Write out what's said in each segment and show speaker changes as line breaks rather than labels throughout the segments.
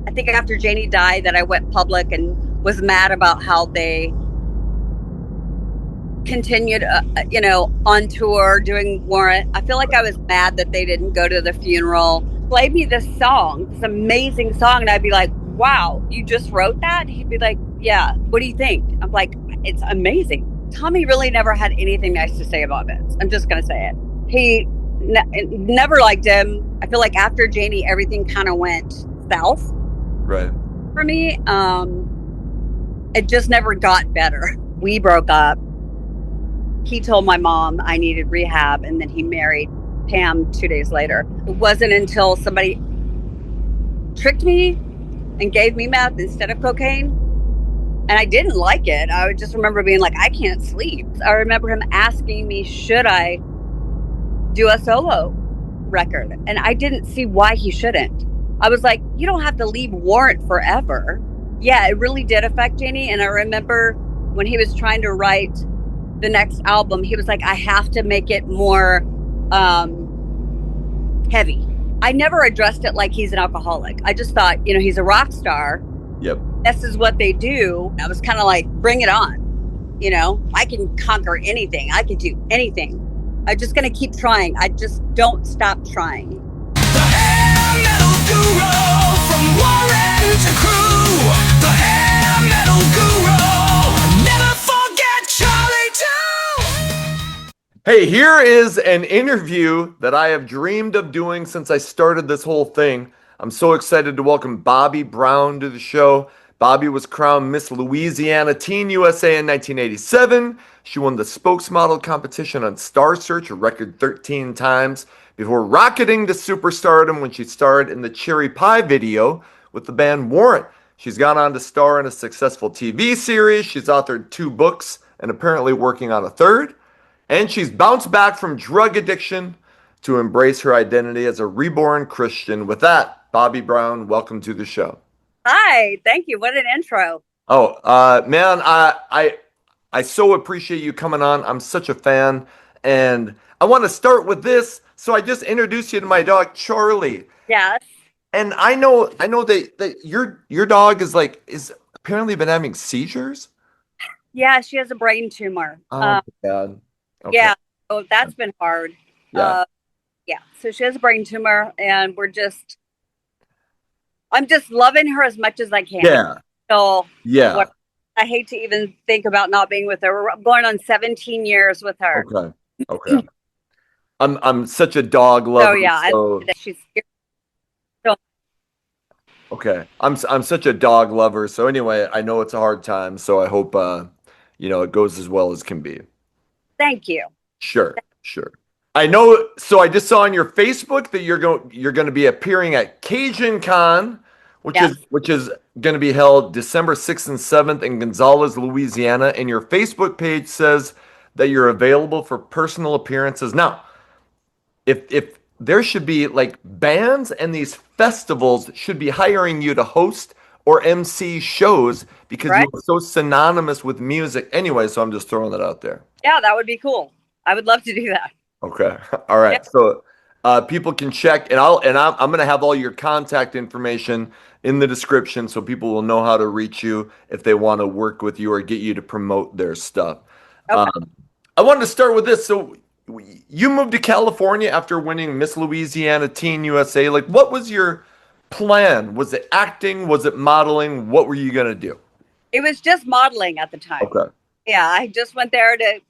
I think after Jani died that I went public and was mad about how they continued, on tour doing Warrant. I feel like I was mad that they didn't go to the funeral. Play me this song, this amazing song. And I'd be like, wow, you just wrote that? He'd be like, yeah, what do you think? I'm like, it's amazing. Tommy really never had anything nice to say about Vince. I'm just going to say it. He never liked him. I feel like after Jani, everything kind of went south.
Right.
For me, it just never got better. We broke up. He told my mom I needed rehab, and then he married Pam 2 days later. It wasn't until somebody tricked me and gave me meth instead of cocaine, and I didn't like it. I would just remember being like, I can't sleep. I remember him asking me, should I do a solo record? And I didn't see why he shouldn't. I was like, you don't have to leave Warrant forever. Yeah, it really did affect Jani. And I remember when he was trying to write the next album, he was like, I have to make it more heavy. I never addressed it like he's an alcoholic. I just thought, he's a rock star.
Yep.
This is what they do. I was kind of like, bring it on. I can conquer anything. I can do anything. I'm just going to keep trying. I just don't stop trying.
The hair metal guru from Warrant to Crüe. The hair metal guru. Never forget Charlie too.
Hey, here is an interview that I have dreamed of doing since I started this whole thing. I'm so excited to welcome Bobbie Brown to the show. Bobbie was crowned Miss Louisiana Teen USA in 1987. She won the spokesmodel competition on Star Search a record 13 times before rocketing to superstardom when she starred in the Cherry Pie video with the band Warrant. She's gone on to star in a successful TV series. She's authored 2 books and apparently working on a 3rd. And she's bounced back from drug addiction to embrace her identity as a reborn Christian. With that, Bobbie Brown, welcome to the show.
Hi, thank you. What an intro.
Oh, man, I so appreciate you coming on. I'm such a fan, and I want to start with this. So I just introduced you to my dog Charlie.
Yes.
And I know that your dog is apparently been having seizures.
Yeah, she has a brain tumor.
Oh God. Okay.
Yeah, so that's been hard.
Yeah.
Yeah. So she has a brain tumor, and I'm just loving her as much as I can.
Yeah.
So
Yeah.
I hate to even think about not being with her. We're going on 17 years with her.
Okay. Okay. I'm such a dog lover.
Oh yeah,
so...
she's so...
Okay. I'm such a dog lover. So anyway, I know it's a hard time. So I hope it goes as well as can be.
Thank you.
Sure. I know. So I just saw on your Facebook that you're going to be appearing at Cajun Con, which is going to be held December 6th and 7th in Gonzales, Louisiana. And your Facebook page says that you're available for personal appearances. Now, if there should be like bands and these festivals should be hiring you to host or MC shows because you're so synonymous with music anyway. So I'm just throwing that out there.
Yeah, that would be cool. I would love to do that.
Okay. All right. Yeah. So people can check, and I'm going to have all your contact information in the description so people will know how to reach you if they want to work with you or get you to promote their stuff. Okay. I wanted to start with this. So you moved to California after winning Miss Louisiana Teen USA. Like, what was your plan? Was it acting? Was it modeling? What were you going to do?
It was just modeling at the time.
Okay.
Yeah, I just went there to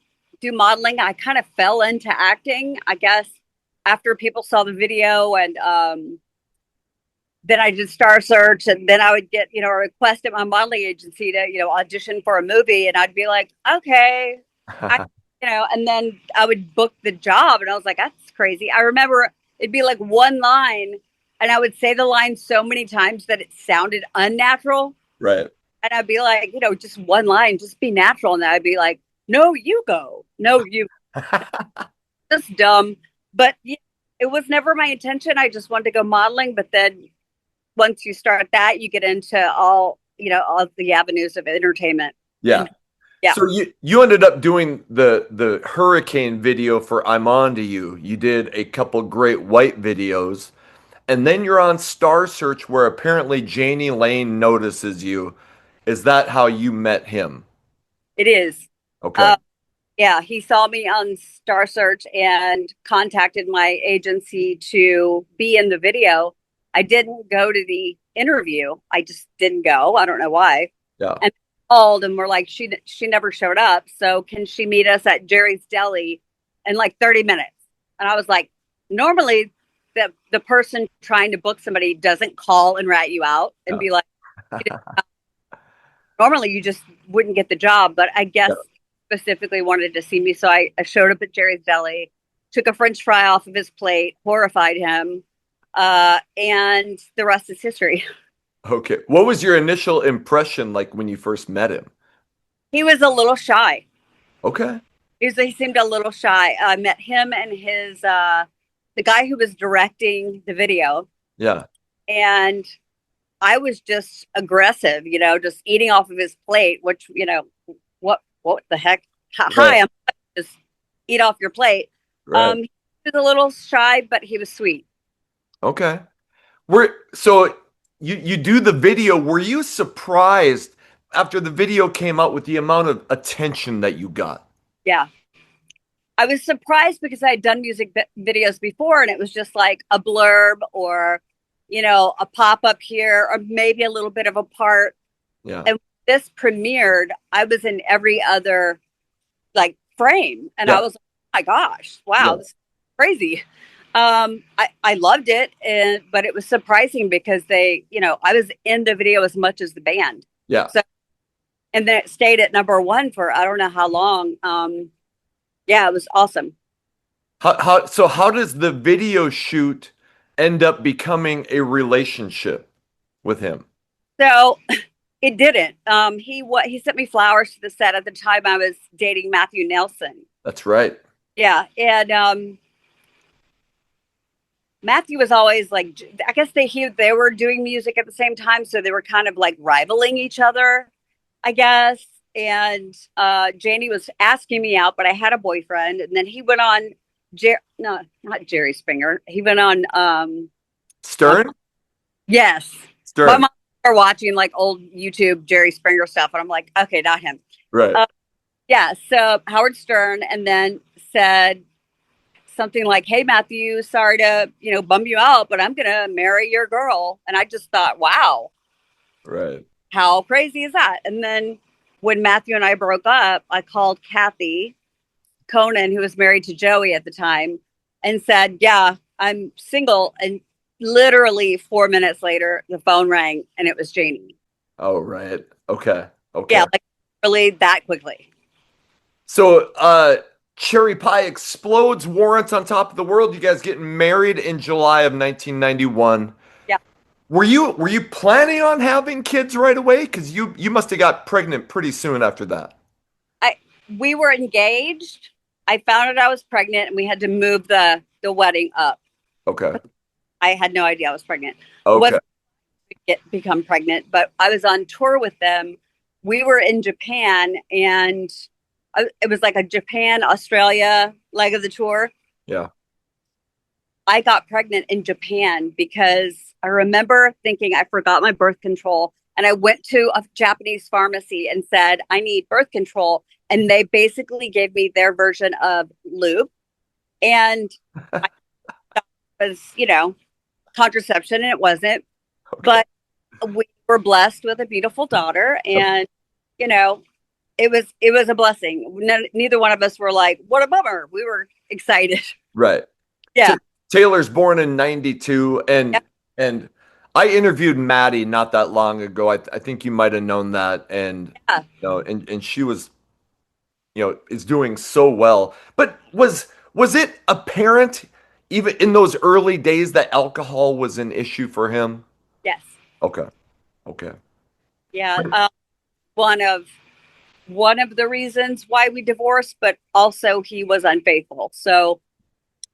do modeling. I kind of fell into acting, I guess, after people saw the video, and then I did Star Search, and then I would get, a request at my modeling agency to, audition for a movie, and I'd be like, okay, and then I would book the job, and I was like, that's crazy. I remember it'd be like one line, and I would say the line so many times that it sounded unnatural.
Right.
And I'd be like, just one line, just be natural. And I'd be like, no, you go. No, you. Just dumb. But it was never my intention. I just wanted to go modeling. But then once you start that, you get into all the avenues of entertainment.
Yeah.
Yeah.
So you ended up doing the hurricane video for I'm On to You. You did a couple great white videos. and then you're on Star Search where apparently Jani Lane notices you. Is that how you met him?
It is.
Okay.
Yeah, he saw me on Star Search and contacted my agency to be in the video. I didn't go to the interview. I just didn't go. I don't know why.
Yeah.
And called and we're like, she never showed up. So can she meet us at Jerry's Deli in like 30 minutes? And I was like, normally the person trying to book somebody doesn't call and rat you out and
Yeah.
be like, normally you just wouldn't get the job, but I guess specifically wanted to see me. So I showed up at Jerry's Deli, took a French fry off of his plate, horrified him, and the rest is history.
Okay. What was your initial impression like when you first met him?
He was a little shy.
Okay.
He seemed a little shy. I met him and his the guy who was directing the video,
Yeah.
and I was just aggressive, just eating off of his plate, which, what the heck? Hi, I'm just eat off your plate.
Right.
He was a little shy, but he was sweet.
Okay. So you do the video. Were you surprised after the video came out with the amount of attention that you got?
Yeah. I was surprised because I had done music videos before and it was just like a blurb or, a pop up here or maybe a little bit of a part.
Yeah.
And when this premiered, I was in every other like frame. And I was like, oh my gosh, wow, this is crazy. I loved it, but it was surprising because I was in the video as much as the band.
Yeah.
So, and then it stayed at #1 for I don't know how long. Yeah, it was awesome.
How does the video shoot end up becoming a relationship with him?
So it didn't. He sent me flowers to the set. At the time I was dating Matthew Nelson.
That's right.
Yeah, and Matthew was always like, I guess they were doing music at the same time, so they were kind of like rivaling each other, I guess. And Jani was asking me out, but I had a boyfriend, and then he went on no, not Jerry Springer. He went on
Stern?
Yes.
Stern.
My mom are watching like old YouTube Jerry Springer stuff, and I'm like, okay, not him.
Right.
Yeah, so Howard Stern, and then said something like, hey, Matthew, sorry to, bum you out, but I'm going to marry your girl. And I just thought, wow.
Right.
How crazy is that? And then when Matthew and I broke up, I called Kathy Conan, who was married to Joey at the time, and said, yeah, I'm single. And literally 4 minutes later, the phone rang and it was Jani.
Oh, right. Okay.
Yeah, like really that quickly.
So, Cherry Pie explodes, Warrant on Top of the World. You guys getting married in July of 1991.
Yeah.
Were you planning on having kids right away? Because you must have got pregnant pretty soon after that.
We were engaged. I found out I was pregnant, and we had to move the wedding up.
Okay.
I had no idea I was pregnant.
Okay.
Become pregnant, but I was on tour with them. We were in Japan, and it was like a Japan, Australia leg of the tour.
Yeah.
I got pregnant in Japan because I remember thinking I forgot my birth control. And I went to a Japanese pharmacy and said, I need birth control. And they basically gave me their version of lube. And I thought it was, contraception, and it wasn't. Okay. But we were blessed with a beautiful daughter. And, it was a blessing. Neither one of us were like, what a bummer. We were excited.
Right.
Yeah.
Taylor's born in 92, and I interviewed Maddie not that long ago. I think you might have known that, and and she was, is doing so well. But was it apparent even in those early days that alcohol was an issue for him?
Yes.
Okay.
Yeah. One of the reasons why we divorced, but also he was unfaithful. So,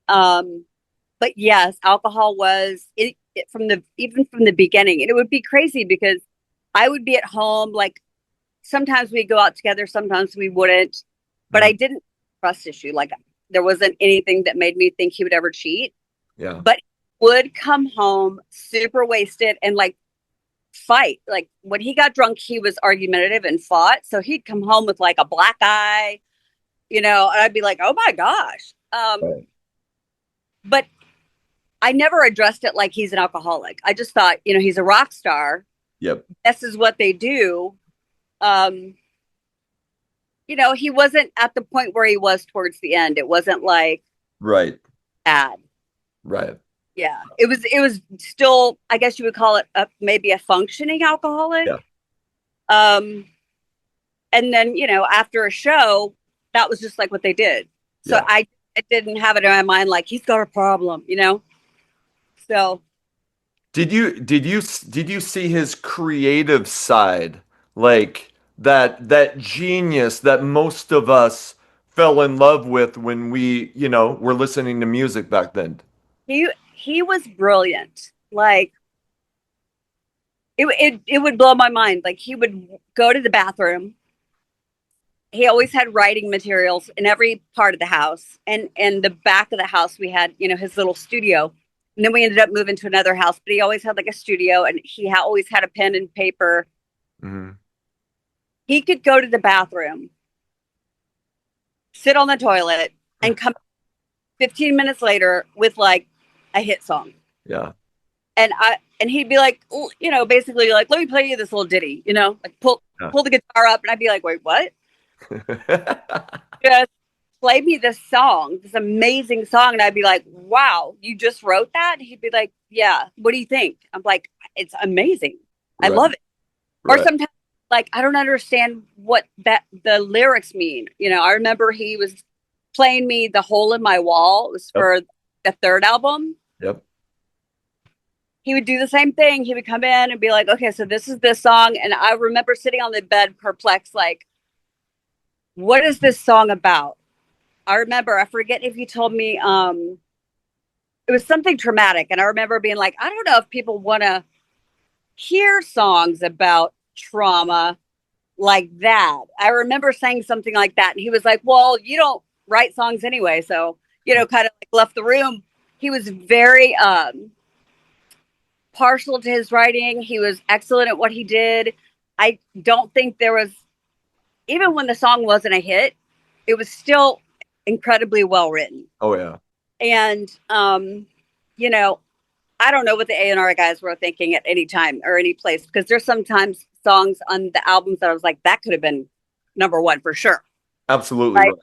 but yes, alcohol was from the beginning, and it would be crazy because I would be at home. Like sometimes we'd go out together, sometimes we wouldn't, but I didn't trust issue. Like there wasn't anything that made me think he would ever cheat.
Yeah.
But would come home super wasted and like fight. Like when he got drunk, he was argumentative and fought. So he'd come home with like a black eye, you know, and I'd be like, oh my gosh.
Right.
But I never addressed it like he's an alcoholic. I just thought, you know, he's a rock star.
Yep.
This is what they do. You know, he wasn't at the point where he was towards the end. It wasn't like
Right.
bad.
Right.
Yeah. It was still, I guess you would call it maybe a functioning alcoholic.
Yeah.
And then, you know, after a show, that was just like what they did. So
Yeah.
I didn't have it in my mind like he's got a problem, you know? So
Did you see his creative side, like that genius that most of us fell in love with when we, you know, were listening to music back then?
he was brilliant. Like it would blow my mind. Like he would go to the bathroom. He always had writing materials in every part of the house. And in the back of the house we had, you know, his little studio. And then we ended up moving to another house, but he always had like a studio and he always had a pen and paper.
Mm-hmm.
He could go to the bathroom, sit on the toilet, and come 15 minutes later with like a hit song.
Yeah.
And he'd be like, you know, basically like, let me play you this little ditty, you know, like pull the guitar up, and I'd be like, wait, what? Just play me this song, this amazing song, and I'd be like, wow, you just wrote that? And he'd be like, yeah, what do you think? I'm like, it's amazing. I love it. Or sometimes like I don't understand what the lyrics mean. You know, I remember he was playing me The Hole in My Wall. It was for the third album.
Yep.
He would do the same thing. He would come in and be like, okay, so this is this song. And I remember sitting on the bed perplexed, like, what is this song about? I remember, I forget if you told me, it was something traumatic. And I remember being like, I don't know if people want to hear songs about trauma like that. I remember saying something like that. And he was like, well, you don't write songs anyway. So, you know, kind of like left the room. He was very, partial to his writing. He was excellent at what he did. I don't think there was, even when the song wasn't a hit, it was still incredibly well written.
Oh yeah.
And you know, I don't know what the A&R guys were thinking at any time or any place, because there's sometimes songs on the albums that I was like, that could have been number one for sure.
Absolutely.
Like,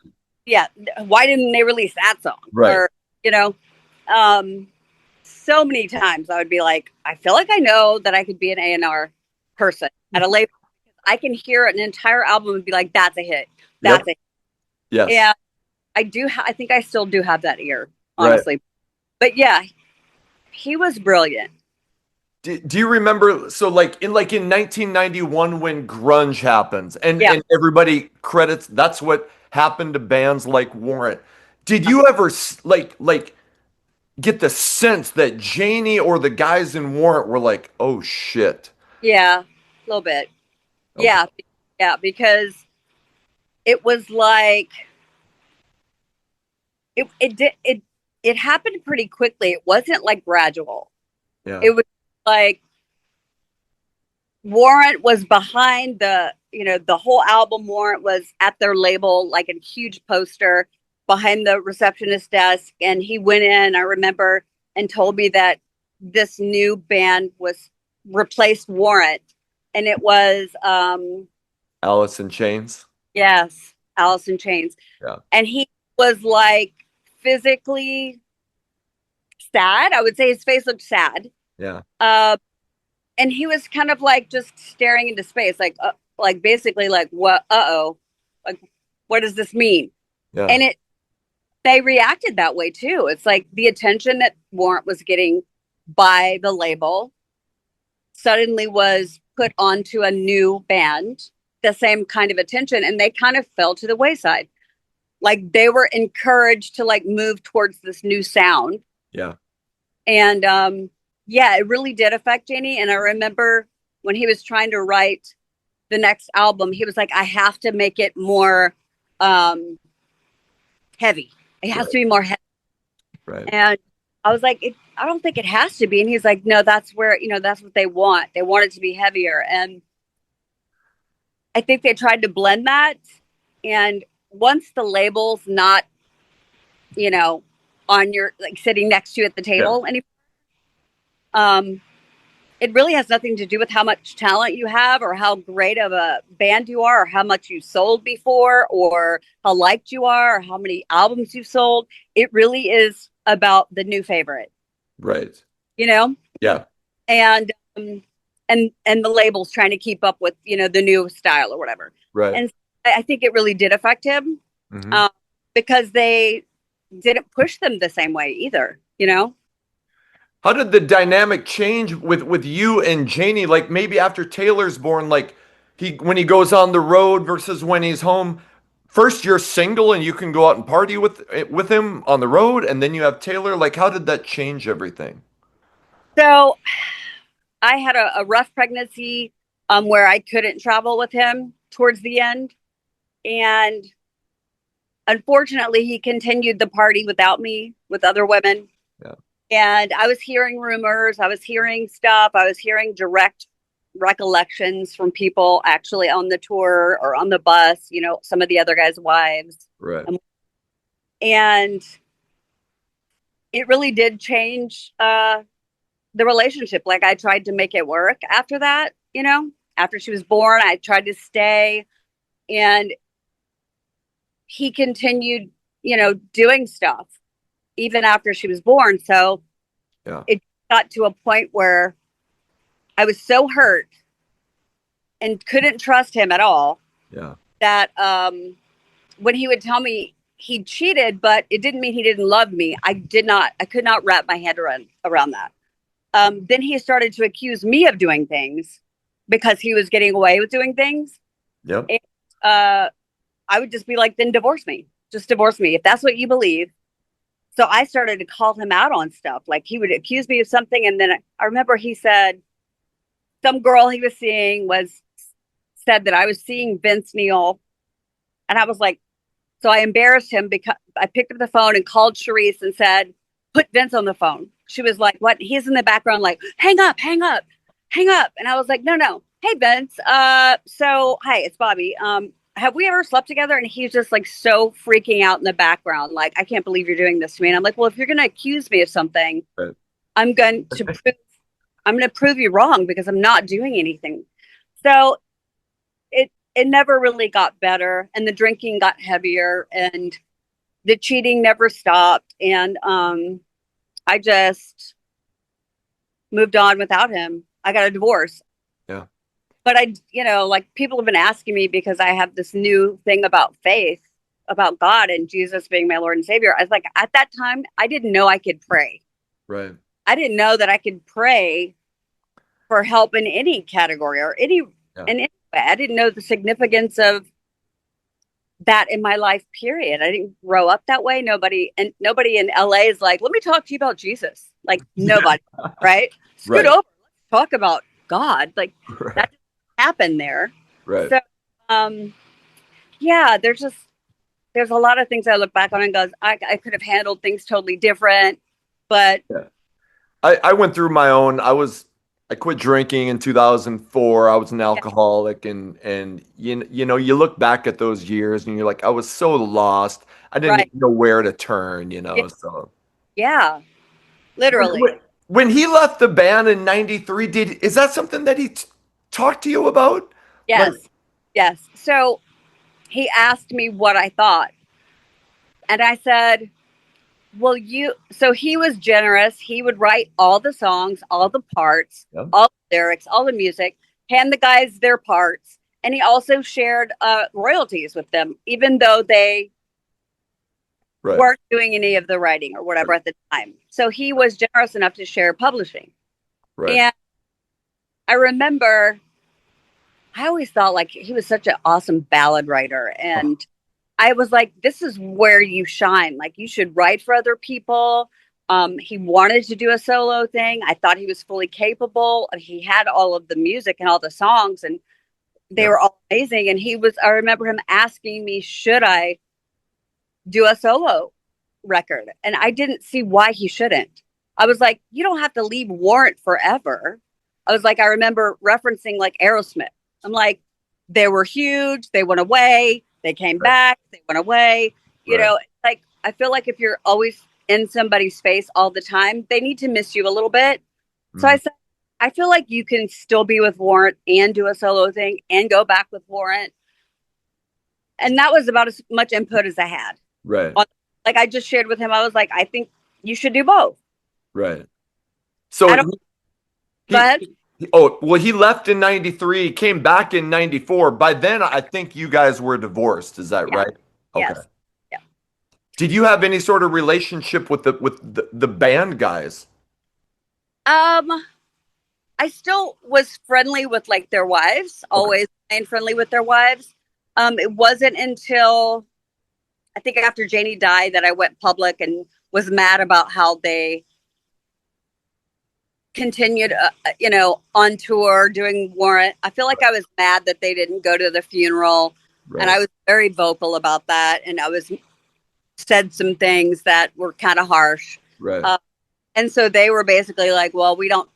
yeah, why didn't they release that song?
Right.
Or, you know, so many times I would be like, I feel like I know that I could be an A&R person at a label. I can hear an entire album and be like, that's a hit. That's a hit.
Yes.
Yeah, I do. I think I still do have that ear, honestly. Right. But yeah, he was brilliant.
Do you remember? So like in 1991 when grunge happens and everybody credits, that's what happened to bands like Warrant. Did you ever like get the sense that Jani or the guys in Warrant were like, oh shit?
Yeah, a little bit. Okay. Yeah, because it was like it happened pretty quickly. It wasn't like gradual.
Yeah.
It was like Warrant was behind the, you know, the whole album. Warrant was at their label, like a huge poster behind the receptionist desk. And he went in, I remember, and told me that this new band was replaced Warrant. And it was
Alice in Chains.
Yes, Alice in Chains.
Yeah.
And he was like physically sad. I would say his face looked sad.
Yeah.
And he was kind of like just staring into space, like basically like, what? Like, what does this mean?
Yeah.
And they reacted that way too. It's like the attention that Warrant was getting by the label suddenly was put onto a new band, the same kind of attention, and they kind of fell to the wayside. Like they were encouraged to like move towards this new sound.
Yeah.
And yeah, it really did affect Jani. And I remember when he was trying to write the next album, he was like, I have to make it more heavy. It has to be more heavy.
Right.
And I was like, I don't think it has to be. And he's like, no, that's where, that's what they want. They want it to be heavier. And I think they tried to blend that. And once the label's not, on your, like, sitting next to you at the table anymore, it really has nothing to do with how much talent you have or how great of a band you are or how much you sold before or how liked you are or how many albums you sold. It really is about the new favorite.
Right.
Yeah. And the labels trying to keep up with, the new style or whatever.
Right.
And I think it really did affect him because they didn't push them the same way either,
How did the dynamic change with you and Jani? Like maybe after Taylor's born, like when he goes on the road versus when he's home. First, you're single and you can go out and party with him on the road, and then you have Taylor. Like, how did that change everything?
So I had a rough pregnancy where I couldn't travel with him towards the end. And unfortunately, he continued the party without me, with other women.
Yeah.
And I was hearing rumors. I was hearing stuff. I was hearing direct recollections from people actually on the tour or on the bus, some of the other guys' wives.
Right.
And it really did change the relationship. Like, I tried to make it work after that, after she was born, I tried to stay, and he continued, doing stuff even after she was born. So it got to a point where I was so hurt and couldn't trust him at all.
Yeah.
That when he would tell me he cheated, but it didn't mean he didn't love me, I could not wrap my head around that. Then he started to accuse me of doing things because he was getting away with doing things.
Yep.
And I would just be like, then divorce me. Just divorce me if that's what you believe. So I started to call him out on stuff. Like, he would accuse me of something. And then I remember he said some girl he was seeing said that I was seeing Vince Neil. And I was like, so I embarrassed him because I picked up the phone and called Charisse and said, put Vince on the phone. She was like, what? He's in the background, like, hang up. And I was like, no. Hey, Vince. So hi, it's Bobbie. Have we ever slept together? And he's just like so freaking out in the background. Like, I can't believe you're doing this to me. And I'm like, well, if you're going to accuse me of something,
right,
I'm going to prove you wrong because I'm not doing anything. So it never really got better. And the drinking got heavier and the cheating never stopped. And I just moved on without him. I got a divorce.
Yeah.
But like, people have been asking me because I have this new thing about faith, about God and Jesus being my Lord and Savior. I was like, at that time, I didn't know I could pray.
Right.
I didn't know that I could pray for help in any category or in any way. I didn't know the significance of that in my life, period. I didn't grow up that way. Nobody in LA is like, let me talk to you about Jesus. Like, nobody, right? Scoot over. Let's talk about God. Like, that didn't happen there.
Right.
So, there's a lot of things I look back on and goes, I could have handled things totally different, but
I went through my own. I quit drinking in 2004. I was an alcoholic, and you look back at those years and you're like, I was so lost. I didn't even know where to turn, so.
Yeah, literally.
When he left the band in '93, is that something that he talked to you about?
Yes. Yes. So he asked me what I thought. And I said, well, so he was generous. He would write all the songs, all the parts, all the lyrics, all the music, hand the guys their parts. And he also shared royalties with them, even though they weren't doing any of the writing or whatever at the time. So he was generous enough to share publishing. Right. And I remember I always thought, like, he was such an awesome ballad writer. And I was like, this is where you shine. Like, you should write for other people. He wanted to do a solo thing. I thought he was fully capable. He had all of the music and all the songs, and they were all amazing. And I remember him asking me, should I do a solo record? And I didn't see why he shouldn't. I was like, you don't have to leave Warrant forever. I was like, I remember referencing like Aerosmith. I'm like, they were huge. They went away. They came back. They went away. You know, like, I feel like if you're always in somebody's face all the time, they need to miss you a little bit. So I said, I feel like you can still be with Warrant and do a solo thing and go back with Warrant. And that was about as much input as I had.
Right.
Like I just shared with him, I was like, I think you should do both.
Right. So
go ahead.
Oh, well, he left in 93, came back in 94. By then, I think you guys were divorced. Is that right? Okay.
Yes. Yeah.
Did you have any sort of relationship with the band guys?
I still was friendly with like their wives, always remained friendly with their wives. It wasn't until I think after Jani died that I went public and was mad about how they continued, you know, on tour doing Warrant. I feel like I was mad that they didn't go to the funeral, and I was very vocal about that. And I said some things that were kind of harsh.
Right.
And so they were basically like, well, we don't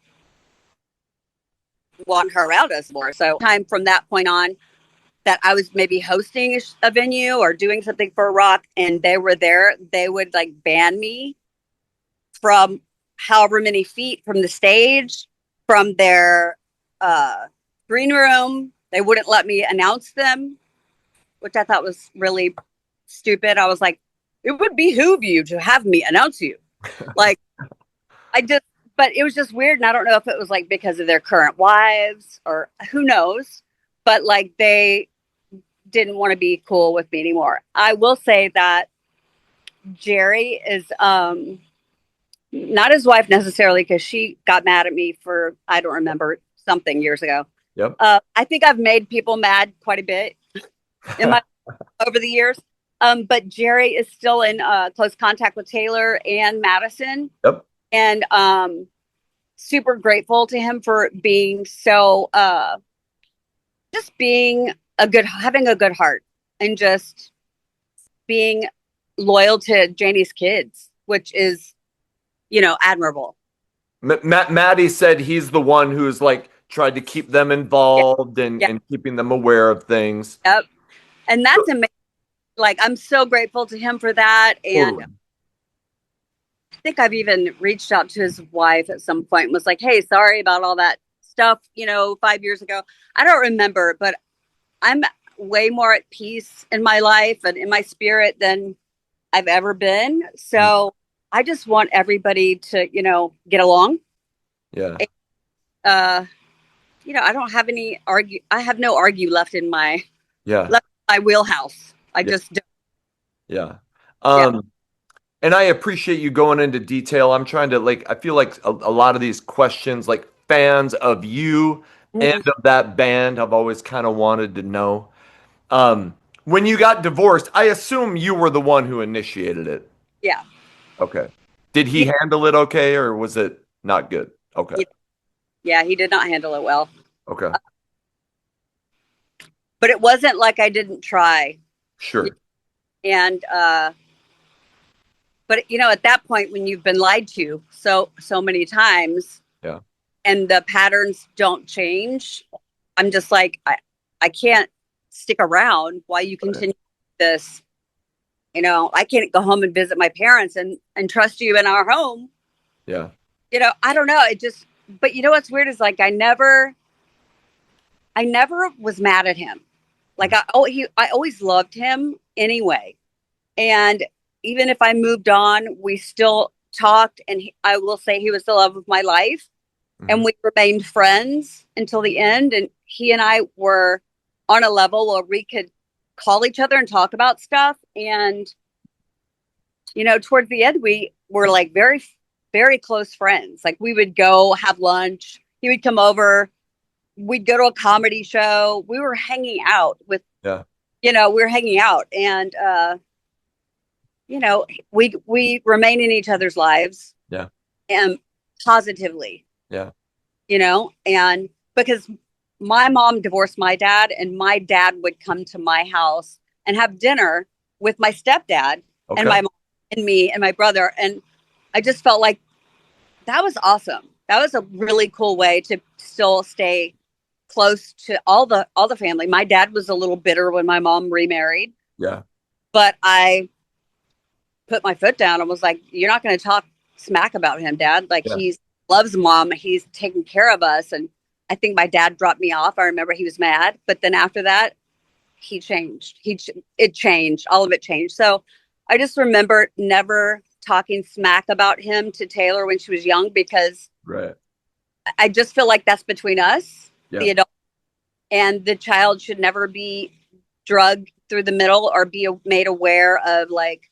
want her around us more. So time from that point on that I was maybe hosting a venue or doing something for rock and they were there, they would like ban me from however many feet from the stage, from their green room. They wouldn't let me announce them, which I thought was really stupid. I was like, it would behoove you to have me announce you. Like, but it was just weird. And I don't know if it was like because of their current wives or who knows, but like they didn't want to be cool with me anymore. I will say that Jerry is not his wife necessarily, because she got mad at me for, I don't remember, something years ago.
Yep.
I think I've made people mad quite a bit in my over the years. But Jerry is still in close contact with Taylor and Madison.
Yep.
And super grateful to him for being so just being having a good heart and just being loyal to Jani's kids, which is, you know, admirable.
Maddie said he's the one who's like tried to keep them involved and keeping them aware of things.
Yep. And that's amazing. Like, I'm so grateful to him for that. And I think I've even reached out to his wife at some point and was like, hey, sorry about all that stuff, you know, 5 years ago. I don't remember, but I'm way more at peace in my life and in my spirit than I've ever been. So I just want everybody to, you know, get along.
Yeah.
And, you know, I don't have any I have no argue left in my wheelhouse. I just don't.
Yeah. And I appreciate you going into detail. I'm trying to I feel like a lot of these questions, like fans of you and of that band, have always kind of wanted to know. When you got divorced, I assume you were the one who initiated it.
Yeah.
Okay. Did he handle it okay, or was it not good? Okay.
Yeah, he did not handle it well.
Okay.
But it wasn't like I didn't try.
Sure.
And but you know, at that point when you've been lied to so many times, and the patterns don't change, I'm just like, I can't stick around while you continue this. You know, I can't go home and visit my parents and trust you in our home.
Yeah.
You know, I don't know. It just, but you know what's weird is like I never was mad at him. Like I always loved him anyway. And even if I moved on, we still talked, and I will say he was the love of my life. And we remained friends until the end. And he and I were on a level where we could call each other and talk about stuff. And, you know, towards the end, we were like very, very close friends. Like we would go have lunch. He would come over. We'd go to a comedy show. We were hanging out with, you know, we were hanging out. And, you know, we remain in each other's lives.
Yeah.
And positively.
Yeah.
You know, and because my mom divorced my dad, and my dad would come to my house and have dinner with my stepdad and my mom and me and my brother. And I just felt like that was awesome. That was a really cool way to still stay close to all the family. My dad was a little bitter when my mom remarried.
Yeah.
But I put my foot down and was like, you're not going to talk smack about him, Dad. Like, he loves Mom. He's taking care of us. And I think my dad dropped me off. I remember he was mad. But then after that, he changed. It changed. All of it changed. So I just remember never talking smack about him to Taylor when she was young, because I just feel like that's between us, the adult, and the child should never be drugged through the middle or be made aware of like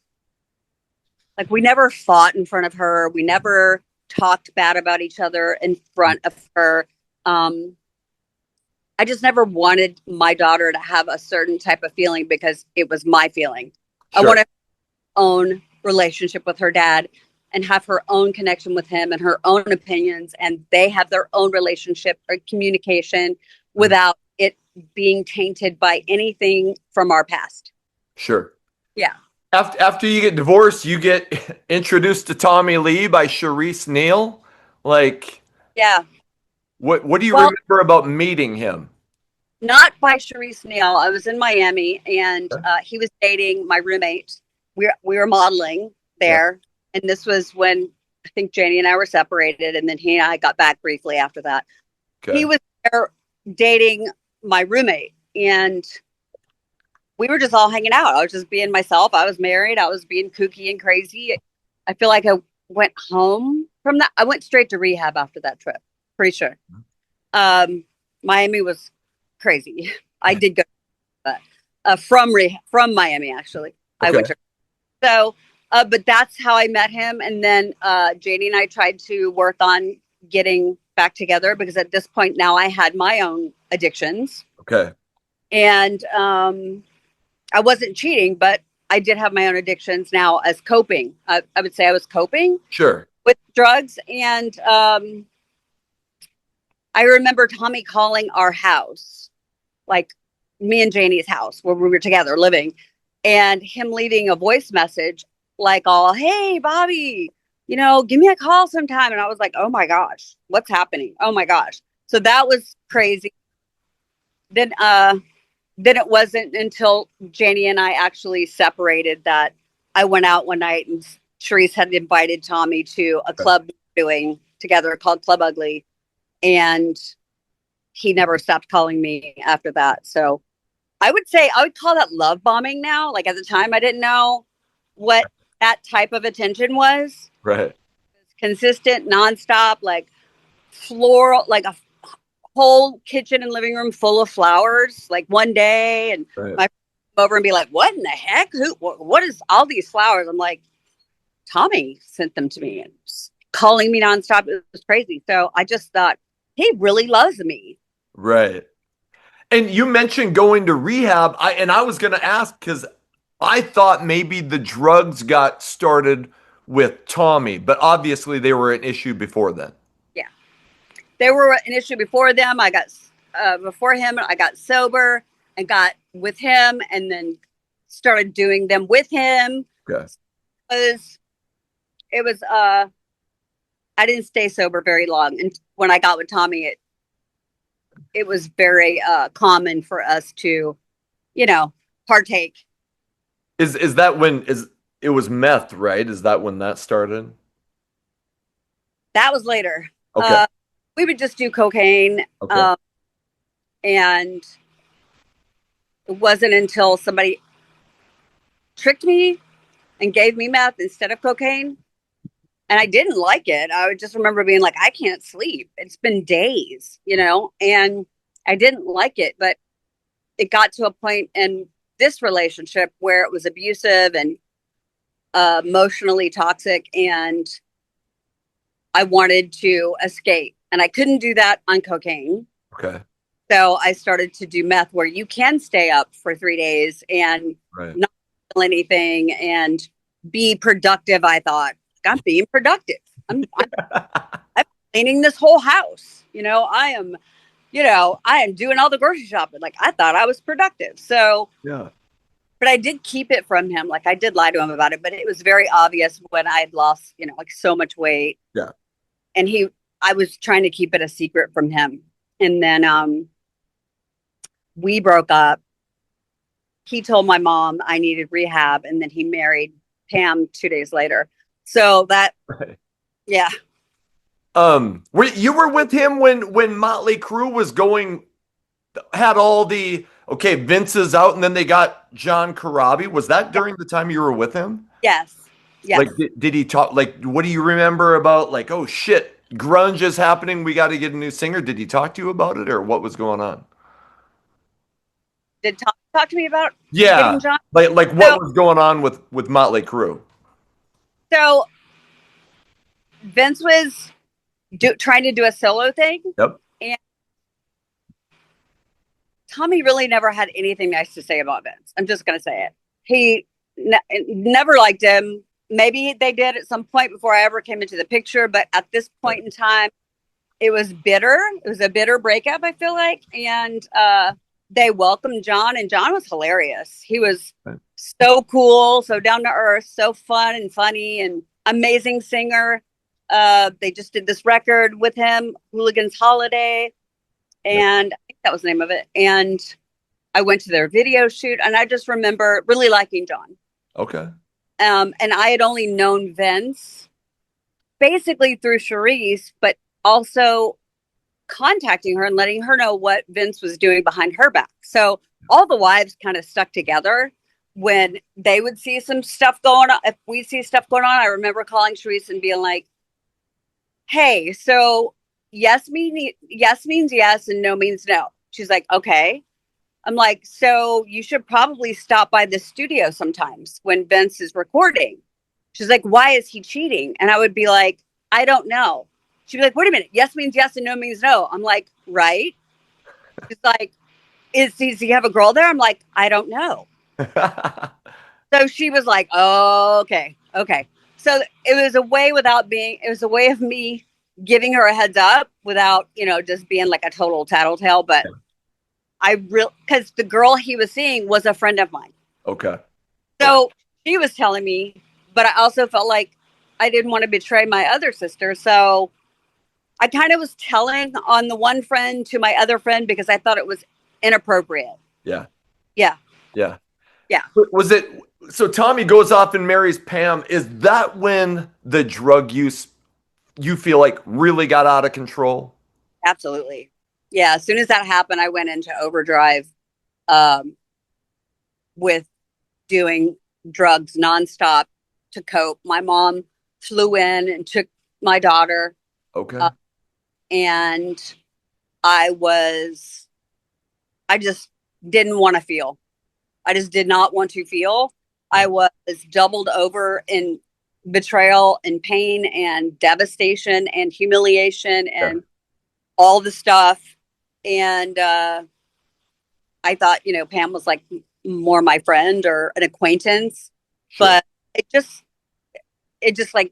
we never fought in front of her. We never talked bad about each other in front of her. I just never wanted my daughter to have a certain type of feeling because it was my feeling. Sure. I wanted her own relationship with her dad and have her own connection with him and her own opinions, and they have their own relationship or communication without it being tainted by anything from our past.
Sure.
Yeah.
After you get divorced, you get introduced to Tommy Lee by Charisse Neal. Like,
yeah.
What do you remember about meeting him?
Not by Charisse Neal. I was in Miami, and he was dating my roommate. We were modeling there, and this was when I think Jani and I were separated, and then he and I got back briefly after that. Okay. He was there dating my roommate, and we were just all hanging out. I was just being myself. I was married. I was being kooky and crazy. I feel like I went home from that. I went straight to rehab after that trip. Pretty sure. Miami was crazy. I did go from Miami, actually. Okay. I went to. So, but that's how I met him. And then Jani and I tried to work on getting back together, because at this point now I had my own addictions.
Okay.
And I wasn't cheating, but I did have my own addictions now as coping. I would say I was coping.
Sure.
With drugs. And I remember Tommy calling our house, like me and Jani's house where we were together living, and him leaving a voice message like, all, hey, Bobbie, give me a call sometime. And I was like, oh my gosh, what's happening? Oh my gosh. So that was crazy. Then it wasn't until Jani and I actually separated that I went out one night, and Charisse had invited Tommy to a club doing together called Club Ugly. And he never stopped calling me after that. So I would call that love bombing now. Like, at the time, I didn't know what that type of attention was.
Right.
Consistent, nonstop, like floral, like a whole kitchen and living room full of flowers, like one day. And my friend would come over and be like, what in the heck? What is all these flowers? I'm like, Tommy sent them to me and calling me nonstop. It was crazy. So I just thought, he really loves me.
Right. And you mentioned going to rehab. I was going to ask, because I thought maybe the drugs got started with Tommy, but obviously they were an issue before then.
Yeah. They were an issue before them. I got, before him, I got sober and got with him, and then started doing them with him.
Okay.
It was, I didn't stay sober very long. And when I got with Tommy, it was very common for us to, partake.
Is that when it was meth, right? Is that when that started?
That was later.
Okay.
We would just do cocaine.
Okay.
And it wasn't until somebody tricked me and gave me meth instead of cocaine. And I didn't like it. I would just remember being like, I can't sleep. It's been days, and I didn't like it. But it got to a point in this relationship where it was abusive and emotionally toxic, and I wanted to escape. And I couldn't do that on cocaine.
Okay.
So I started to do meth, where you can stay up for 3 days and not feel anything and be productive, I thought. I'm being productive. I'm cleaning this whole house. I am doing all the grocery shopping. Like, I thought I was productive. So,
yeah.
But I did keep it from him. Like, I did lie to him about it, but it was very obvious when I had lost, like so much weight.
Yeah.
and I was trying to keep it a secret from him. And then we broke up. He told my mom I needed rehab, and then he married Pam 2 days later. So that,
Right.
yeah.
You were with him when Mötley Crüe was had all the, okay, Vince is out, and then they got John Corabi. Was that during the time you were with him?
Yes. Yes.
Like, did he talk, like, what do you remember about, like, oh shit, grunge is happening, we got to get a new singer? Did he talk to you about it, or what was going on?
Did Tom talk to me about
Yeah,
getting John?
like what was going on with Mötley Crüe?
So Vince was trying to do a solo thing.
Yep.
And Tommy really never had anything nice to say about Vince. I'm just going to say it. He never liked him. Maybe they did at some point before I ever came into the picture, but at this point in time, it was bitter. It was a bitter breakup, I feel like. And they welcomed John, and John was hilarious. He was so cool, so down to earth, so fun and funny, and amazing singer. They just did this record with him, Hooligan's Holiday, and I think that was the name of it. And I went to their video shoot, and I just remember really liking John.
Okay.
And I had only known Vince basically through Charisse, but also contacting her and letting her know what Vince was doing behind her back. So all the wives kind of stuck together when they would see some stuff going on. If we see stuff going on, I remember calling Charisse and being like, hey, so yes means yes and no means no. She's like, okay. I'm like, so you should probably stop by the studio sometimes when Vince is recording. She's like, why is he cheating? And I would be like, I don't know. She'd be like, wait a minute. Yes means yes and no means no. I'm like, right. She's like, does he have a girl there? I'm like, I don't know. So she was like, oh, okay. So it was a way of me giving her a heads up without, just being like a total tattletale. But because the girl he was seeing was a friend of mine.
Okay.
So she was telling me, but I also felt like I didn't want to betray my other sister. So I kind of was telling on the one friend to my other friend because I thought it was inappropriate.
Yeah. Was it, so Tommy goes off and marries Pam. Is that when the drug use, you feel like, really got out of control?
Absolutely. Yeah. As soon as that happened, I went into overdrive with doing drugs nonstop to cope. My mom flew in and took my daughter.
Okay.
And I just didn't want to feel. I just did not want to feel. I was doubled over in betrayal and pain and devastation and humiliation and all the stuff. And I thought, Pam was like more my friend or an acquaintance, but it just like,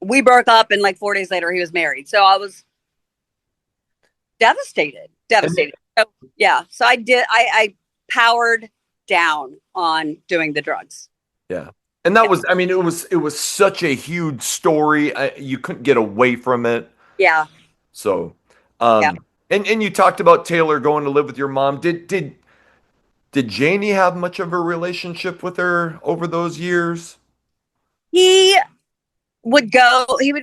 we broke up and like 4 days later he was married. So I was devastated. So, yeah. So I powered down on doing the drugs.
Yeah. And that was, I mean, it was such a huge story. You couldn't get away from it.
Yeah.
So, and you talked about Taylor going to live with your mom. Did Jani have much of a relationship with her over those years?
He would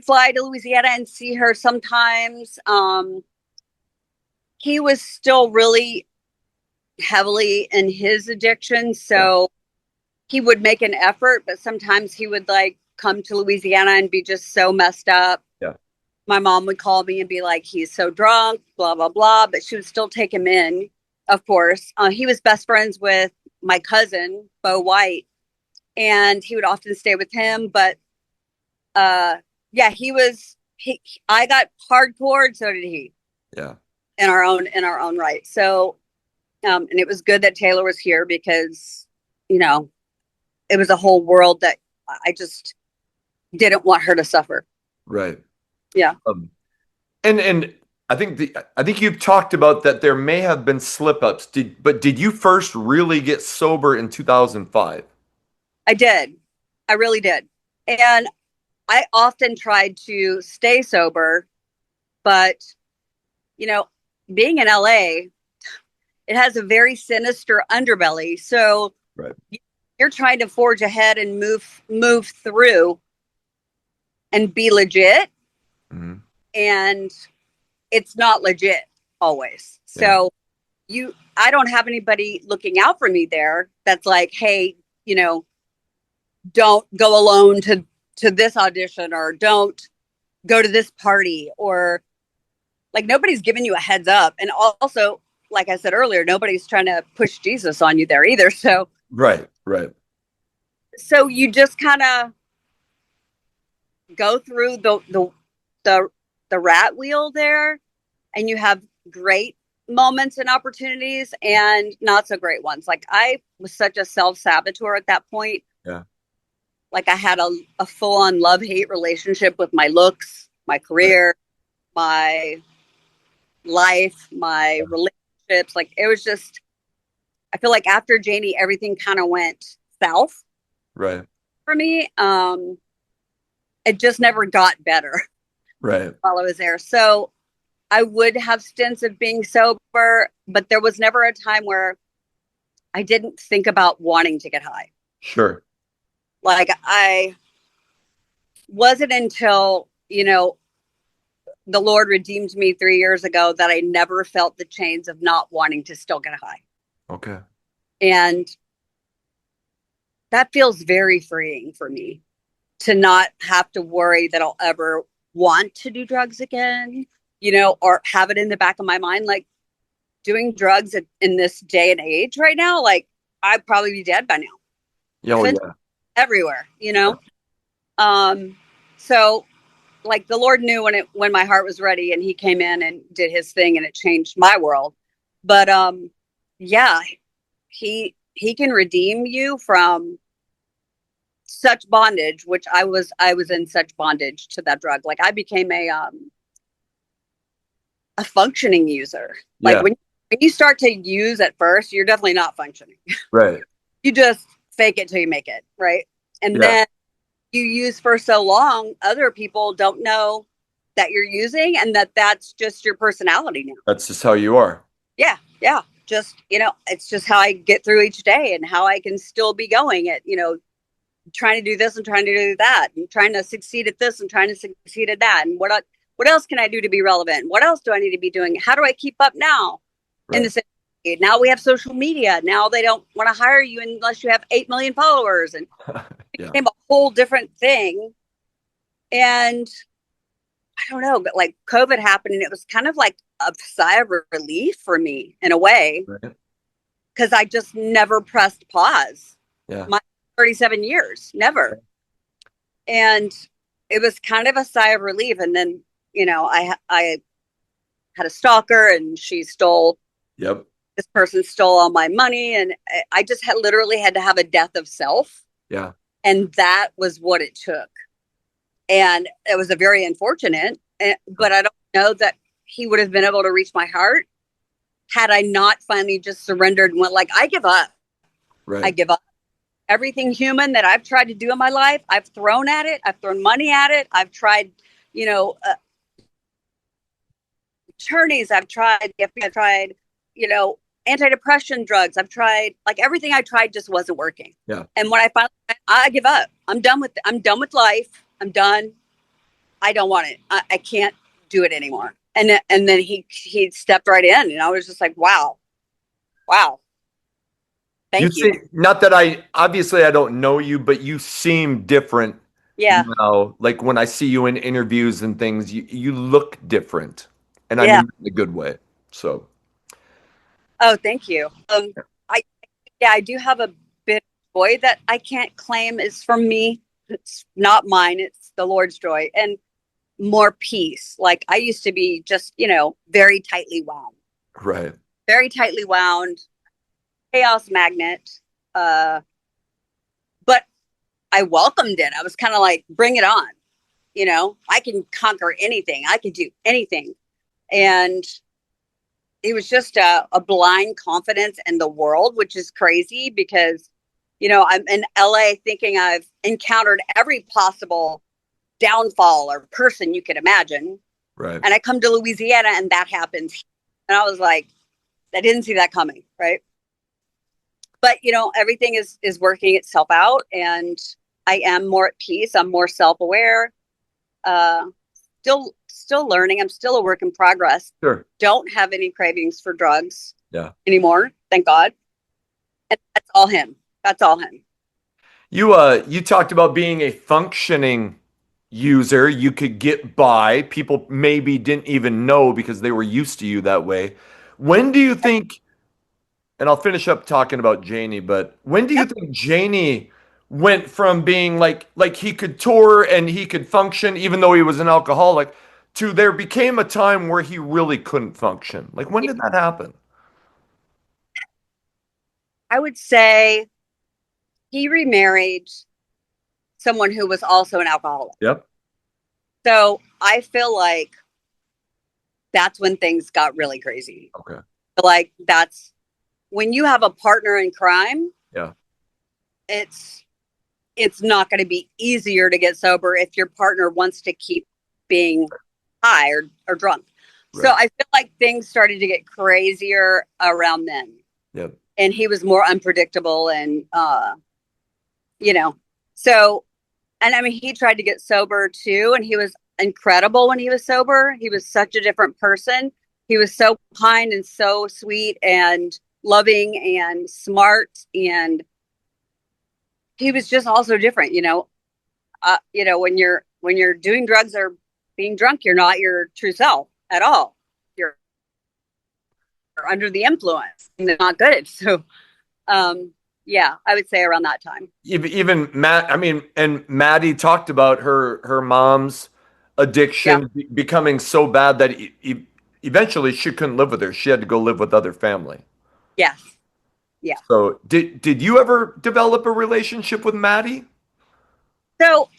fly to Louisiana and see her sometimes. He was still really heavily in his addiction. So he would make an effort, but sometimes he would like come to Louisiana and be just so messed up.
Yeah.
My mom would call me and be like, he's so drunk, blah, blah, blah. But she would still take him in, of course. He was best friends with my cousin, Bo White, and he would often stay with him. But I got hardcore, and so did he.
Yeah.
In our own right. So, and it was good that Taylor was here because, it was a whole world that I just didn't want her to suffer.
Right.
Yeah.
And I think you've talked about that there may have been slip ups. Did you first really get sober in 2005?
I did. I really did. And I often tried to stay sober, but, being in LA, it has a very sinister underbelly. So
Right.
you're trying to forge ahead and move through and be legit.
Mm-hmm.
And it's not legit always. So I don't have anybody looking out for me there that's like, hey, don't go alone to this audition, or don't go to this party, or like nobody's giving you a heads up. And also, like I said earlier, nobody's trying to push Jesus on you there either. So
Right.
you just kind of go through the rat wheel there, and you have great moments and opportunities and not so great ones. Like I was such a self-saboteur at that point.
Yeah.
Like I had a full-on love-hate relationship with my looks, my career, my life, my relationships. Like it was just, I feel like after Jani, everything kind of went south.
Right.
For me. It just never got better.
Right.
While I was there. So I would have stints of being sober, but there was never a time where I didn't think about wanting to get high.
Sure.
Like I wasn't until, the Lord redeemed me 3 years ago that I never felt the chains of not wanting to still get high.
Okay.
And that feels very freeing for me, to not have to worry that I'll ever want to do drugs again, or have it in the back of my mind. Like doing drugs in this day and age right now, like I'd probably be dead by now.
Oh, yeah.
Everywhere, So like the Lord knew when my heart was ready, and he came in and did his thing, and it changed my world. But he can redeem you from such bondage, which I was in such bondage to that drug. Like I became a functioning user. Like when you start to use at first, you're definitely not functioning.
Right.
You just fake it till you make it, right? And then you use for so long, other people don't know that you're using, and that's just your personality now.
That's just how you are.
Yeah. Just, it's just how I get through each day, and how I can still be going at, trying to do this and trying to do that, and trying to succeed at this and trying to succeed at that. And what else can I do to be relevant? What else do I need to be doing? How do I keep up now?
Right.
In the same day? Now we have social media. Now they don't want to hire you unless you have 8 million followers, and it became a whole different thing. And I don't know, but like COVID happened, and it was kind of like a sigh of relief for me in a way, because I just never pressed pause. My 37 years, never. And it was kind of a sigh of relief. And then, I had a stalker, and she stole. This person stole all my money, and I just literally had to have a death of self.
Yeah.
And that was what it took. And it was a very unfortunate, but I don't know that he would have been able to reach my heart had I not finally just surrendered and went like, I give up.
Right.
I give up. Everything human that I've tried to do in my life, I've thrown at it. I've thrown money at it. I've tried, attorneys. I've tried, antidepressant drugs. I've tried, like everything I tried just wasn't working.
Yeah.
And when I give up. I'm done with life. I'm done. I don't want it. I can't do it anymore. And then he stepped right in, and I was just like, wow. Thank you.
Not that I don't know you, but you seem different.
Yeah.
Now, like when I see you in interviews and things, you look different, and I mean in a good way. So.
Oh, thank you. I do have a bit of joy that I can't claim is from me. It's not mine. It's the Lord's joy, and more peace. Like I used to be just, very tightly wound.
Right.
Very tightly wound. Chaos magnet. But I welcomed it. I was kind of like, bring it on. I can conquer anything. I can do anything. And it was just a blind confidence in the world, which is crazy because, I'm in LA thinking I've encountered every possible downfall or person you could imagine.
Right.
And I come to Louisiana and that happens. And I was like, I didn't see that coming. Right. But, you know, everything is working itself out, and I am more at peace. I'm more self-aware. Still learning. I'm still a work in progress.
Sure.
Don't have any cravings for drugs
anymore.
Thank God. And that's all him. That's all him.
You talked about being a functioning user. You could get by. People maybe didn't even know because they were used to you that way. When do you think, and I'll finish up talking about Jani, but when do you think Jani went from being like he could tour and he could function even though he was an alcoholic to there became a time where he really couldn't function? Like, when did that happen?
I would say he remarried someone who was also an alcoholic.
Yep.
So I feel like that's when things got really crazy.
Okay.
Like, that's when you have a partner in crime.
Yeah.
It's not going to be easier to get sober if your partner wants to keep being high or drunk. Right. So I feel like things started to get crazier around then.
Yep.
And he was more unpredictable and, you know, so, and I mean, he tried to get sober too. And he was incredible when he was sober. He was such a different person. He was so kind and so sweet and loving and smart. And he was just also different, you know, when you're doing drugs or being drunk, you're not your true self at all. You're under the influence and they're not good. So, yeah, I would say around that time.
Even Matt, I mean, and Maddie talked about her mom's addiction becoming so bad that eventually she couldn't live with her. She had to go live with other family.
Yes. Yeah.
So did you ever develop a relationship with Maddie?
So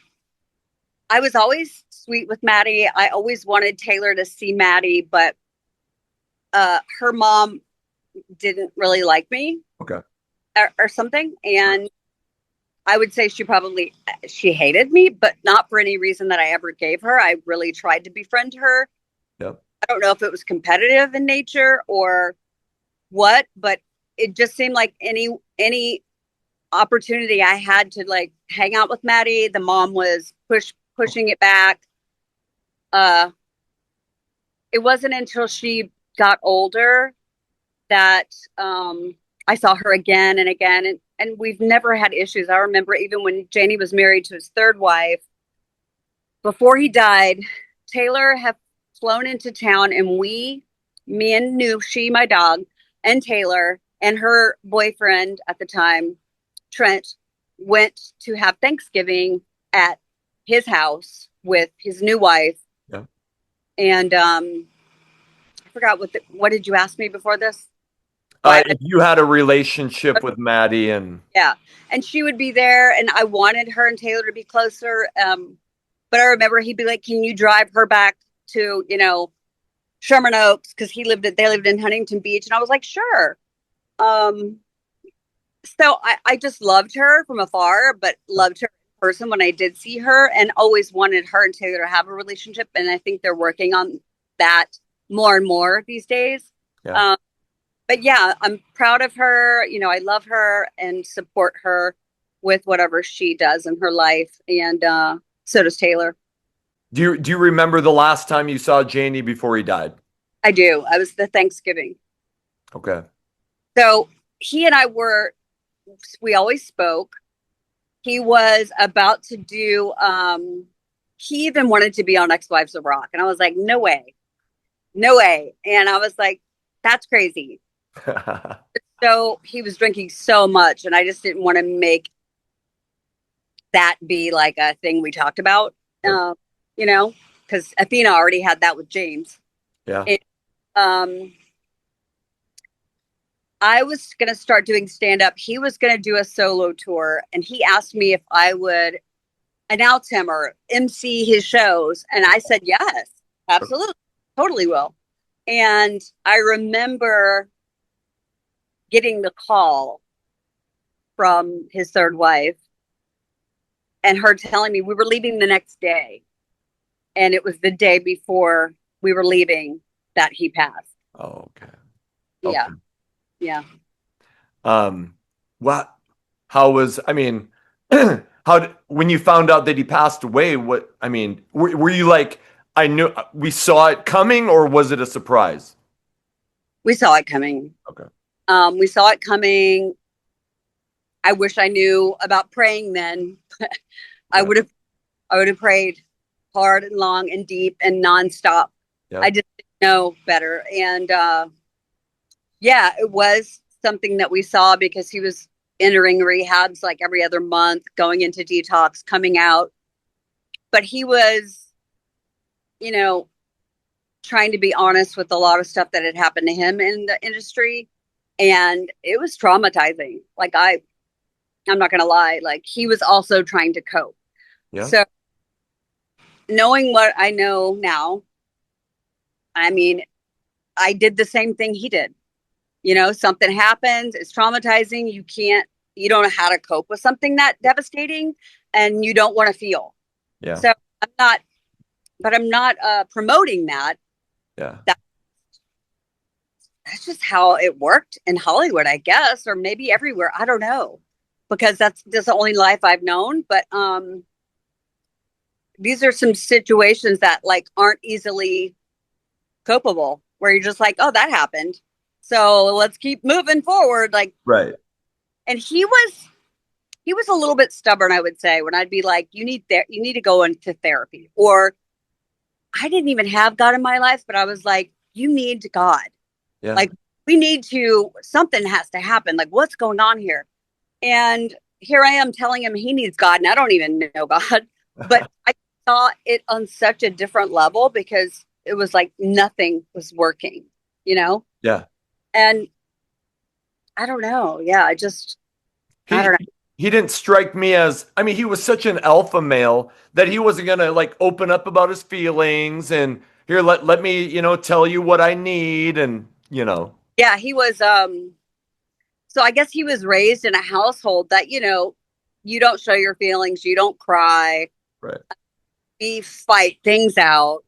I was always sweet with Maddie. I always wanted Taylor to see Maddie, but her mom didn't really like me.
Okay.
Or something. And I would say she hated me, but not for any reason that I ever gave her. I really tried to befriend her.
Yep.
I don't know if it was competitive in nature or what, but it just seemed like any opportunity I had to like hang out with Maddie, the mom was pushing it back. It wasn't until she got older that I saw her again and again, and we've never had issues. I remember even when Jani was married to his third wife, before he died, Taylor had flown into town, and me and Nooshi, my dog, and Taylor and her boyfriend at the time, Trent, went to have Thanksgiving at his house with his new wife.
Yeah.
And I forgot what did you ask me before this?
If you had a relationship with Maddie and
she would be there, and I wanted her and Taylor to be closer. But I remember he'd be like, "Can you drive her back to, you know, Sherman Oaks?" Because they lived in Huntington Beach, and I was like, "Sure." So I just loved her from afar, but loved her in person when I did see her, and always wanted her and Taylor to have a relationship. And I think they're working on that more and more these days.
Yeah.
But yeah, I'm proud of her. You know, I love her and support her with whatever she does in her life. And so does Taylor.
Do you remember the last time you saw Jani before he died?
I do. I was the Thanksgiving.
Okay.
So he and we always spoke. He was about to do, he even wanted to be on Ex-Wives of Rock. And I was like, no way. No way. And I was like, that's crazy. So he was drinking so much, and I just didn't want to make that be like a thing we talked about, you know, because Athena already had that with James.
Yeah.
I was going to start doing stand-up. He was going to do a solo tour, and he asked me if I would announce him or MC his shows. And I said, yes, absolutely. Totally will. And I remember getting the call from his third wife and her telling me we were leaving the next day. and it was the day before we were leaving that he passed.
Oh, okay.
Yeah.
Okay.
Yeah.
What? How was? I mean, when you found out that he passed away? What? I mean, were you like, I knew we saw it coming, or was it a surprise?
We saw it coming.
Okay.
We saw it coming. I wish I knew about praying then. I
Yeah.
would have prayed hard and long and deep and nonstop.
Yeah.
I just didn't know better. And yeah, it was something that we saw because he was entering rehabs like every other month, going into detox, coming out. But he was, you know, trying to be honest with a lot of stuff that had happened to him in the industry. And it was traumatizing. Like I'm not gonna lie, like he was also trying to cope.
Yeah.
So knowing what I know now, I mean, I did the same thing he did. Something happens, it's traumatizing. You don't know how to cope with something that devastating, and you don't want to feel.
Yeah.
So I'm not promoting that.
Yeah.
That's just how it worked in Hollywood, I guess, or maybe everywhere. I don't know, because that's just the only life I've known. But these are some situations that like aren't easily copable, where you're just like, oh, that happened, so let's keep moving forward. Like,
Right.
and he was a little bit stubborn, I would say, when I'd be like, you need to go into therapy. Or I didn't even have God in my life, but I was like, you need God.
Yeah.
Like, something has to happen. Like, what's going on here? And here I am telling him he needs God, and I don't even know God. But I saw it on such a different level because it was like nothing was working,
Yeah.
And I don't know. Yeah, I
He
don't know.
he didn't strike me as, I mean, he was such an alpha male that he wasn't gonna like open up about his feelings and here let me, tell you what I need and.
Yeah, he was so I guess he was raised in a household that, you don't show your feelings, you don't cry,
Right.
we fight things out,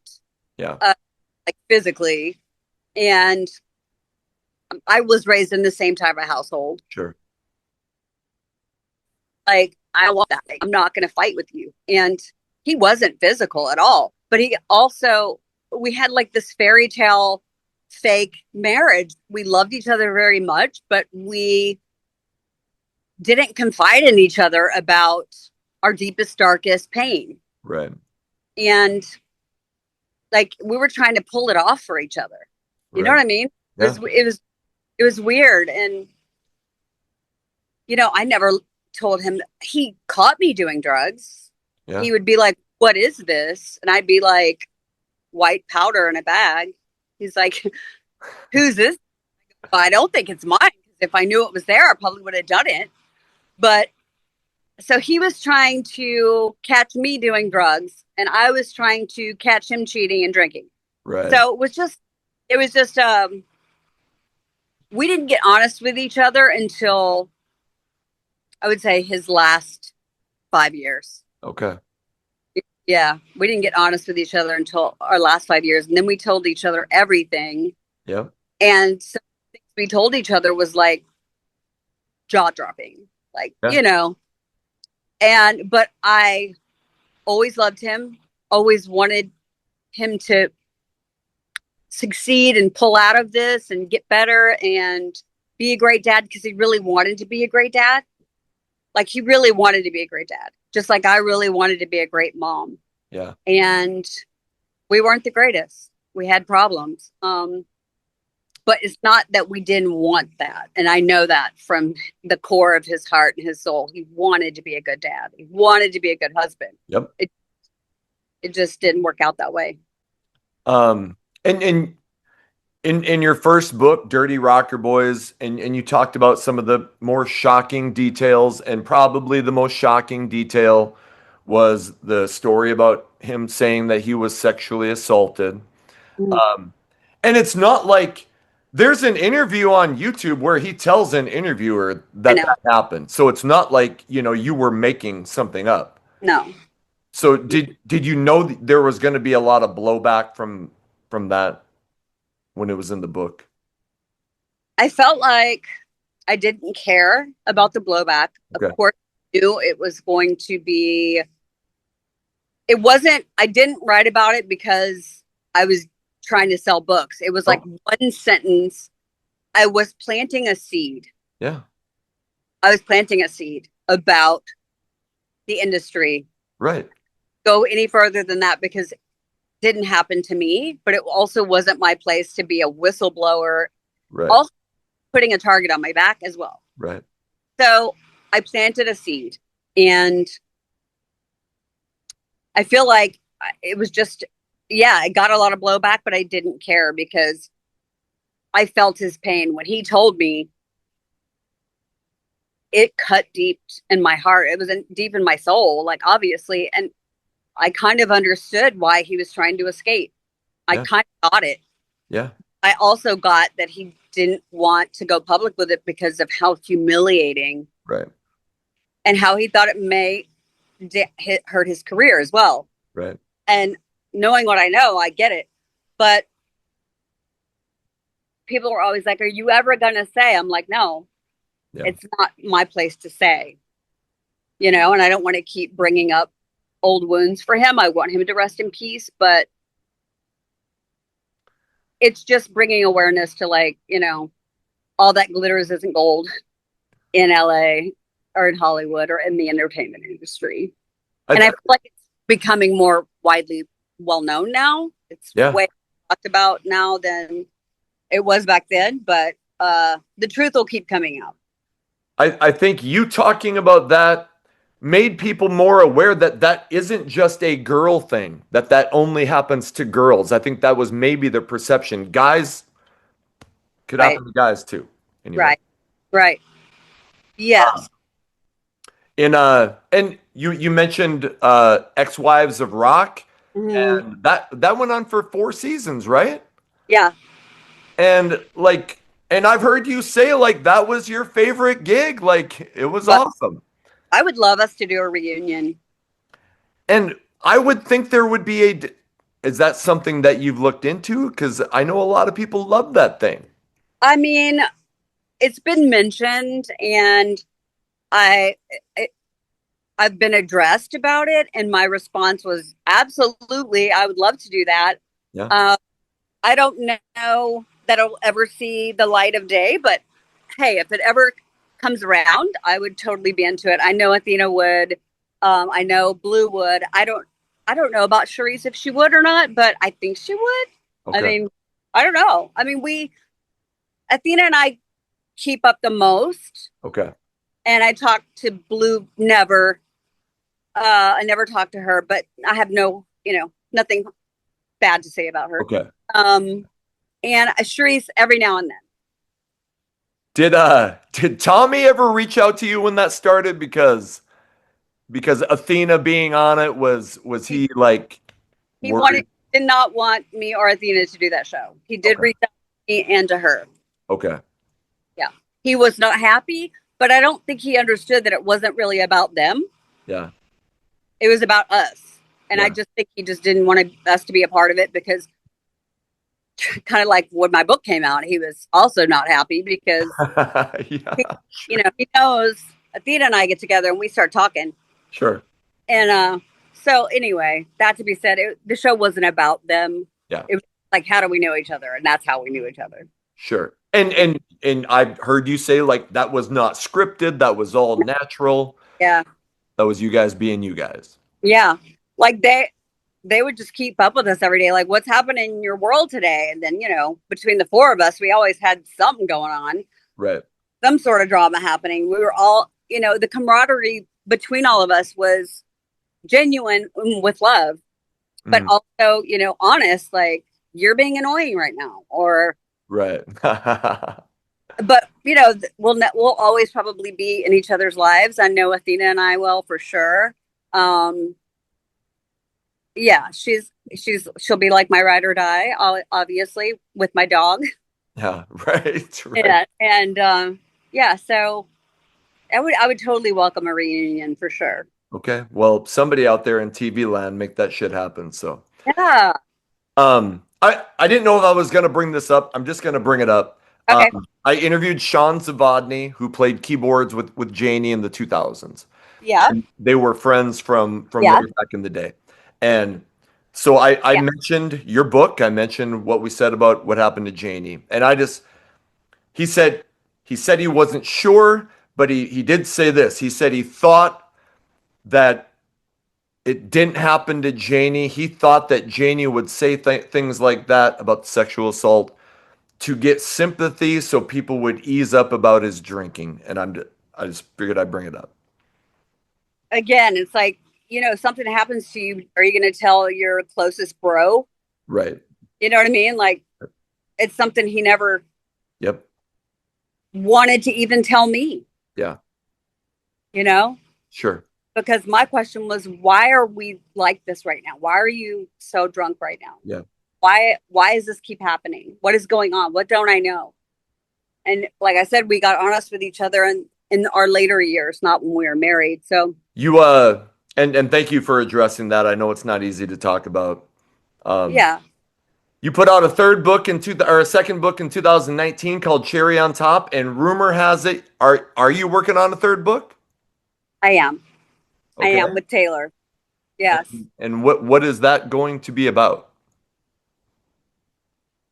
Yeah.
like physically. And I was raised in the same type of household.
Sure.
Like, I want that. I'm not going to fight with you. And he wasn't physical at all. But we had like this fairy tale fake marriage. We loved each other very much, but we didn't confide in each other about our deepest, darkest pain.
Right.
And like, we were trying to pull it off for each other. You know what I mean?
Yeah.
It was weird. And, I never told him. He caught me doing drugs.
Yeah.
He would be like, what is this? And I'd be like, white powder in a bag. He's like, who's this? I don't think it's mine. If I knew it was there, I probably would have done it. But so he was trying to catch me doing drugs, and I was trying to catch him cheating and drinking.
Right.
So it was just we didn't get honest with each other until, I would say, his last 5 years.
Okay.
Yeah, we didn't get honest with each other until our last 5 years, and then we told each other everything.
Yeah.
And so things we told each other was like jaw dropping, like,
Yeah.
but I always loved him, always wanted him to succeed and pull out of this and get better and be a great dad, because he really wanted to be a great dad. Like, he really wanted to be a great dad, just like I really wanted to be a great mom.
Yeah.
And we weren't the greatest. We had problems. But it's not that we didn't want that. And I know that from the core of his heart and his soul. He wanted to be a good dad. He wanted to be a good husband.
Yep.
It just didn't work out that way.
And in your first book, Dirty Rocker Boys, and you talked about some of the more shocking details, and probably the most shocking detail was the story about him saying that he was sexually assaulted. And it's not like there's an interview on YouTube where he tells an interviewer that happened. So it's not like, you were making something up.
No.
So did you know there was going to be a lot of blowback from that when it was in the book?
I felt like I didn't care about the blowback. Of
Okay.
course, I knew it was going to be, it wasn't, I didn't write about it because I was trying to sell books. It was like
Oh,
one sentence. I was planting a seed.
yeah.
I was planting a seed about the industry.
Right.
Go any further than that because it didn't happen to me, but it also wasn't my place to be a whistleblower.
Right.
Also putting a target on my back as well.
Right.
So I planted a seed and I feel like it was just, yeah, I got a lot of blowback, but I didn't care because I felt his pain when he told me. It cut deep in my heart. It was deep in my soul, like obviously. And I kind of understood why he was trying to escape. I
Yeah.
kind of got it.
Yeah.
I also got that he didn't want to go public with it because of how humiliating
Right.
and how he thought it may hurt his career as well.
Right.
And knowing what I know, I get it. But people are always like, are you ever going to say? I'm like, no,
Yeah.
it's not my place to say, and I don't want to keep bringing up old wounds for him. I want him to rest in peace, but it's just bringing awareness to all that glitters isn't gold in LA or in Hollywood or in the entertainment industry. And I feel like it's becoming more widely well known now. It's
Yeah.
way talked about now than it was back then, but the truth will keep coming out.
I think you talking about that made people more aware that that isn't just a girl thing, that only happens to girls. I think that was maybe the perception. Guys could
Right,
happen to guys too. Anyway.
right. Yes.
And you mentioned Ex-Wives of Rock,
Mhm.
and that went on for 4 seasons, right?
Yeah.
And and I've heard you say like that was your favorite gig. Like it was
But
awesome.
I would love us to do a reunion.
And I would think there would be is that something that you've looked into? Because I know a lot of people love that thing.
I mean, it's been mentioned and I I've been addressed about it and my response was absolutely I would love to do that.
Yeah.
I don't know that it'll ever see the light of day, but hey, if it ever comes around, I would totally be into it. I know Athena would. I know Blue would. I don't know about Charisse if she would or not, but I think she would. I
Okay.
mean, I don't know. I mean, Athena and I keep up the most,
Okay.
and I talk to Blue never. I never talk to her, but I have nothing bad to say about her.
Okay.
And Charisse every now and then.
Did Tommy ever reach out to you when that started? Because Athena being on it was he like
He
worried?
did not want me or Athena to do that show. He did
Okay.
reach out to me and to her.
Okay.
Yeah. He was not happy, but I don't think he understood that it wasn't really about them.
Yeah.
It was about us. And I
Yeah.
just think he just didn't want us to be a part of it because kind of like when my book came out, he was also not happy because
Yeah.
he knows Athena and I get together and we start talking.
Sure.
And so anyway, that to be said, the show wasn't about them.
Yeah.
It was like, how do we know each other? And that's how we knew each other.
Sure. And I've heard you say like that was not scripted, that was all natural.
Yeah.
That was you guys being you guys.
Yeah. Like they would just keep up with us every day. Like, what's happening in your world today? And then, between the four of us, we always had something going on,
Right.
some sort of drama happening. We were all, the camaraderie between all of us was genuine with love, but also, honest, like you're being annoying right now or,
Right.
but we'll always probably be in each other's lives. I know Athena and I will for sure. Yeah, she'll be like my ride or die, obviously with my dog.
Yeah, right.
Yeah, and yeah, so I would totally welcome a reunion for sure.
Okay. Well, somebody out there in TV land make that shit happen. So,
Yeah.
I didn't know if I was gonna bring this up. I'm just gonna bring it up.
Okay.
I interviewed Sean Zavadny, who played keyboards with Janie in the 2000s.
Yeah.
And they were friends from way
Yeah.
back in the day. And so I
Yeah.
mentioned your book. I mentioned what we said about what happened to Janie. And he said he wasn't sure, but he did say this. He said he thought that it didn't happen to Janie. He thought that Janie would say things like that about sexual assault to get sympathy so people would ease up about his drinking. And I just figured I'd bring it up.
Again, it's like, something happens to you. Are you going to tell your closest bro?
Right.
You know what I mean? Like, it's something he never
Yep.
wanted to even tell me,
Yeah. Sure.
because my question was, why are we like this right now? Why are you so drunk right now?
Yeah.
Why does this keep happening? What is going on? What don't I know? And like I said, we got honest with each other in our later years, not when we were married. So
You and thank you for addressing that. I know it's not easy to talk about.
yeah,
You put out a third book or a second book in 2019 called Cherry on Top, and rumor has it, are you working on a third book?
I am. I
Okay.
am with Taylor. Yes.
And what is that going to be about?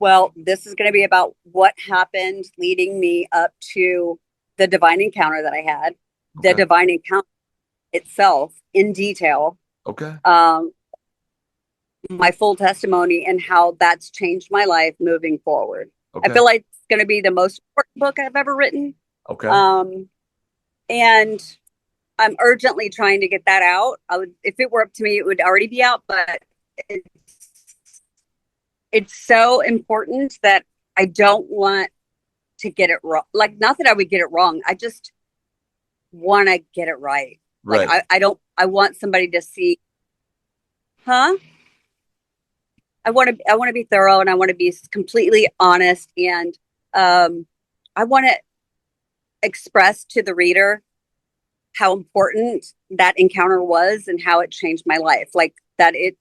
Well, this is going to be about what happened leading me up to the divine encounter that I had, the
Okay.
divine encounter itself in detail,
Okay.
my full testimony, and how that's changed my life moving forward. I
Okay.
feel like it's going to be the most important book I've ever written.
Okay.
And I'm urgently trying to get that out. If it were up to me, it would already be out, but it's so important that I don't want to get it wrong. Like, not that I would get it wrong. I just want to get it right.
Right.
Like, I want somebody to see, huh? I want to be thorough, and I want to be completely honest. And, I want to express to the reader how important that encounter was and how it changed my life. Like, that it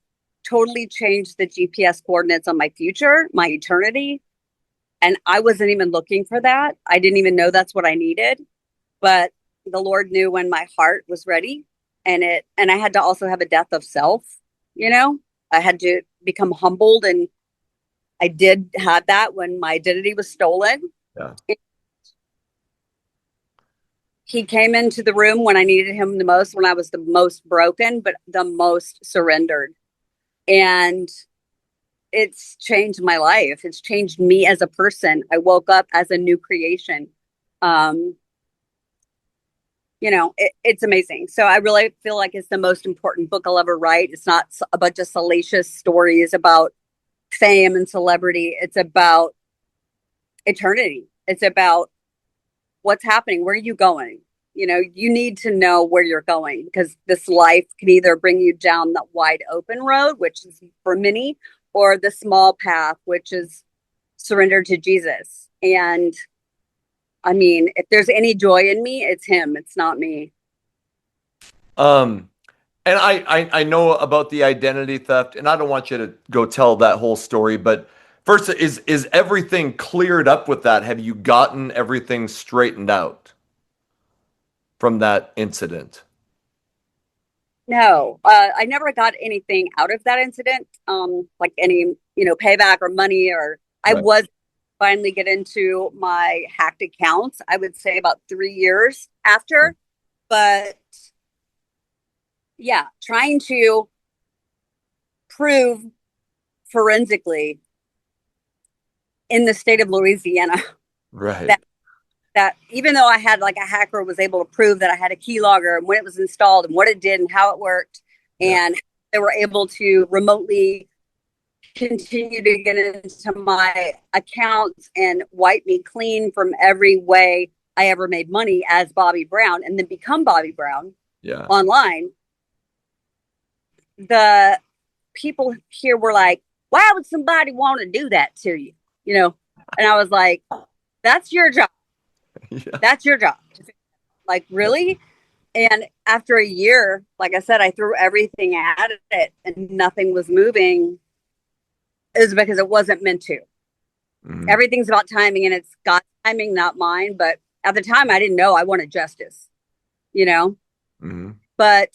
totally changed the GPS coordinates on my future, my eternity. And I wasn't even looking for that. I didn't even know that's what I needed. But the Lord knew when my heart was ready. And I had to also have a death of self, I had to become humbled. And I did have that when my identity was stolen.
Yeah.
He came into the room when I needed him the most, when I was the most broken, but the most surrendered. And it's changed my life. It's changed me as a person. I woke up as a new creation. It's amazing. So I really feel like it's the most important book I'll ever write. It's not a bunch of salacious stories about fame and celebrity. It's about eternity. It's about what's happening. Where are you going? You need to know where you're going, because this life can either bring you down the wide open road, which is for many, or the small path, which is surrender to Jesus. And I mean, if there's any joy in me, it's him. It's not me.
And I know about the identity theft, and I don't want you to go tell that whole story, but first, is everything cleared up with that? Have you gotten everything straightened out from that incident?
No, I never got anything out of that incident, like any, payback or money, or I
Right.
was finally get into my hacked accounts, I would say about 3 years after. But yeah, trying to prove forensically in the state of Louisiana
Right.
that even though I had, like, a hacker was able to prove that I had a keylogger and when it was installed and what it did and how it worked,
Yeah.
and they were able to remotely continue to get into my accounts and wipe me clean from every way I ever made money as Bobbie Brown, and then become Bobbie Brown
Yeah.
online. The people here were like, why would somebody want to do that to you? And I was like, that's your job.
Yeah.
That's your job. Like, really? And after a year, like I said, I threw everything at it and nothing was moving. Is because it wasn't meant to.
Mhm.
Everything's about timing, and it's God's timing, not mine. But at the time, I didn't know I wanted justice, you know.
Mhm.
But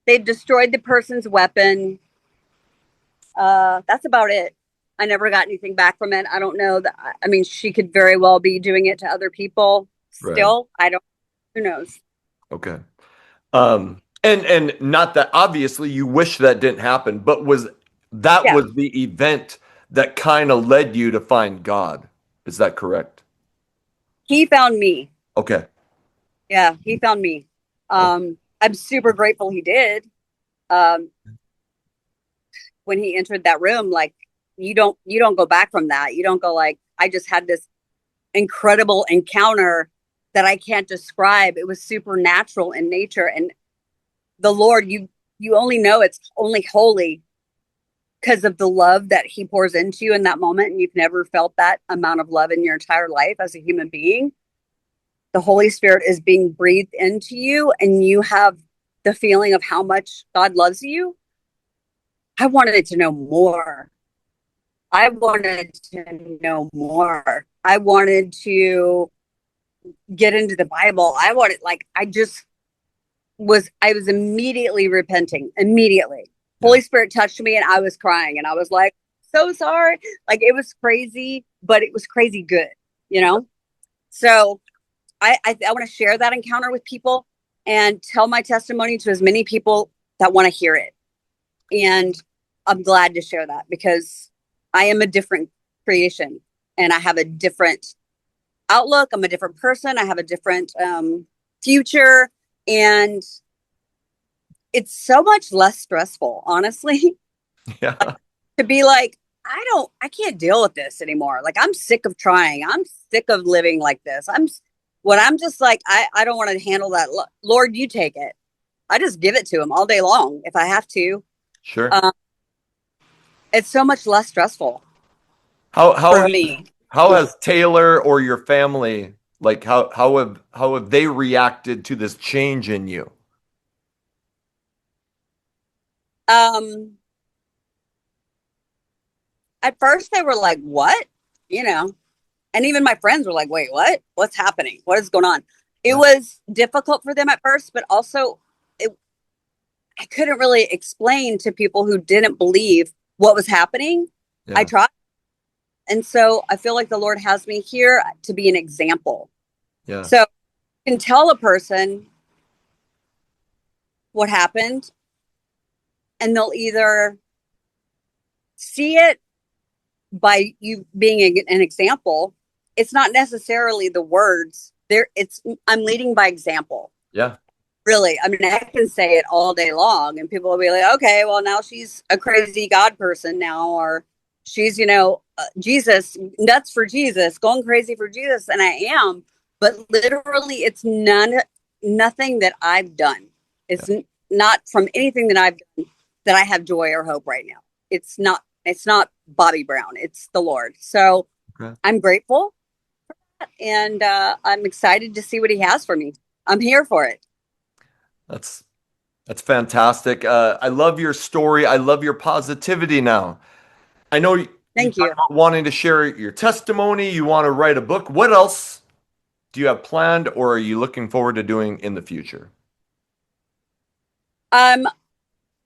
they destroyed the person's weapon. That's about it. I never got anything back from it. I don't know that. I mean, she could very well be doing it to other people.
Right.
Still, I don't. Who knows?
Okay. And not that obviously you wish that didn't happen, but that
Yeah,
was the event that kind of led you to find God. Is that correct?
he found me.
Okay.
Yeah, he found me.
Oh,
I'm super grateful he did. Um, when he entered that room, like you don't go back from that. You don't go like, I just had this incredible encounter that I can't describe. It was supernatural in nature, and the Lord, you only know it's only holy because of the love that he pours into you in that moment, and you've never felt that amount of love in your entire life as a human being. The Holy Spirit is being breathed into you, and you have the feeling of how much God loves you. I wanted to know more. I wanted to know more. I wanted to get into the Bible. I was immediately repenting, immediately.
yeah.
Holy Spirit touched me and I was crying and I was like, so sorry. Like it was crazy, but it was crazy good, you know? So I want to share that encounter with people and tell my testimony to as many people that want to hear it. And I'm glad to share that because I am a different creation and I have a different outlook. I'm a different person. I have a different future. And it's so much less stressful, honestly,
Yeah.
to be like, I can't deal with this anymore. Like, I'm sick of trying. I'm sick of living like this. I'm just like, I don't want to handle that. Lord, you take it. I just give it to him all day long if I have to.
Sure.
Um, it's so much less stressful
How
for
how
me.
how has Taylor or your family like how have they reacted to this change in you?
Um, at first they were like, what? You know, and even my friends were like, wait, what? What's happening? What is going on? It
Yeah.
was difficult for them at first, but also I couldn't really explain to people who didn't believe what was happening. I
Yeah.
tried. And so I feel like the Lord has me here to be an example.
Yeah.
So you can tell a person what happened, and they'll either see it by you being an example. It's not necessarily the words. I'm leading by example.
Yeah.
Really. I mean, I can say it all day long and people will be like, okay, well, now she's a crazy God person now, or she's, Jesus, nuts for Jesus, going crazy for Jesus. And I am, but literally nothing that I've done.
Yeah.
Not from anything that I've done that I have joy or hope right now. It's not Bobbie Brown. It's the Lord. So
Okay.
I'm grateful and I'm excited to see what he has for me. I'm here for it.
That's that's fantastic. I love your story. I love your positivity now. I know you
Thank
talked
you.
about wanting to share your testimony. You want to write a book. What else do you have planned or are you looking forward to doing in the future?
I'm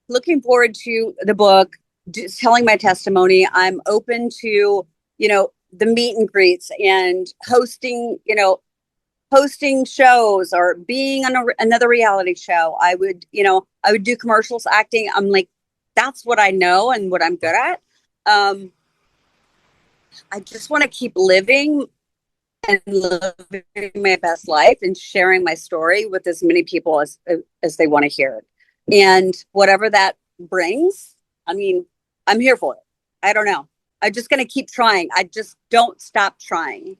looking forward to the book, just telling my testimony. I'm open to, the meet and greets and hosting shows or being on another reality show. I would do commercials, acting. I'm like, that's what I know and what I'm good at. Um, I just want to keep living and living my best life and sharing my story with as many people as they want to hear it. And whatever that brings, I mean, I'm here for it. I don't know. I'm just going to keep trying. I just don't stop trying.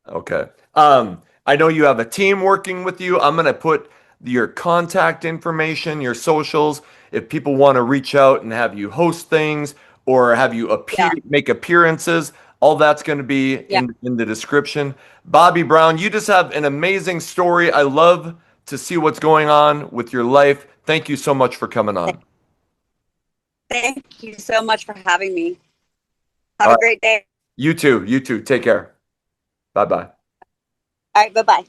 Okay. I know you have a team working with you. I'm gonna put your contact information, your socials, if people want to reach out and have you host things or have you
Yeah.
make appearances, all that's going to be
Yeah.
in the description. Bobbie Brown, you just have an amazing story. I love to see what's going on with your life. Thank you so much for coming on.
Thank you so much for having me. Have a great day.
You too. You too. Take care. Bye-bye.
All right. Bye-bye.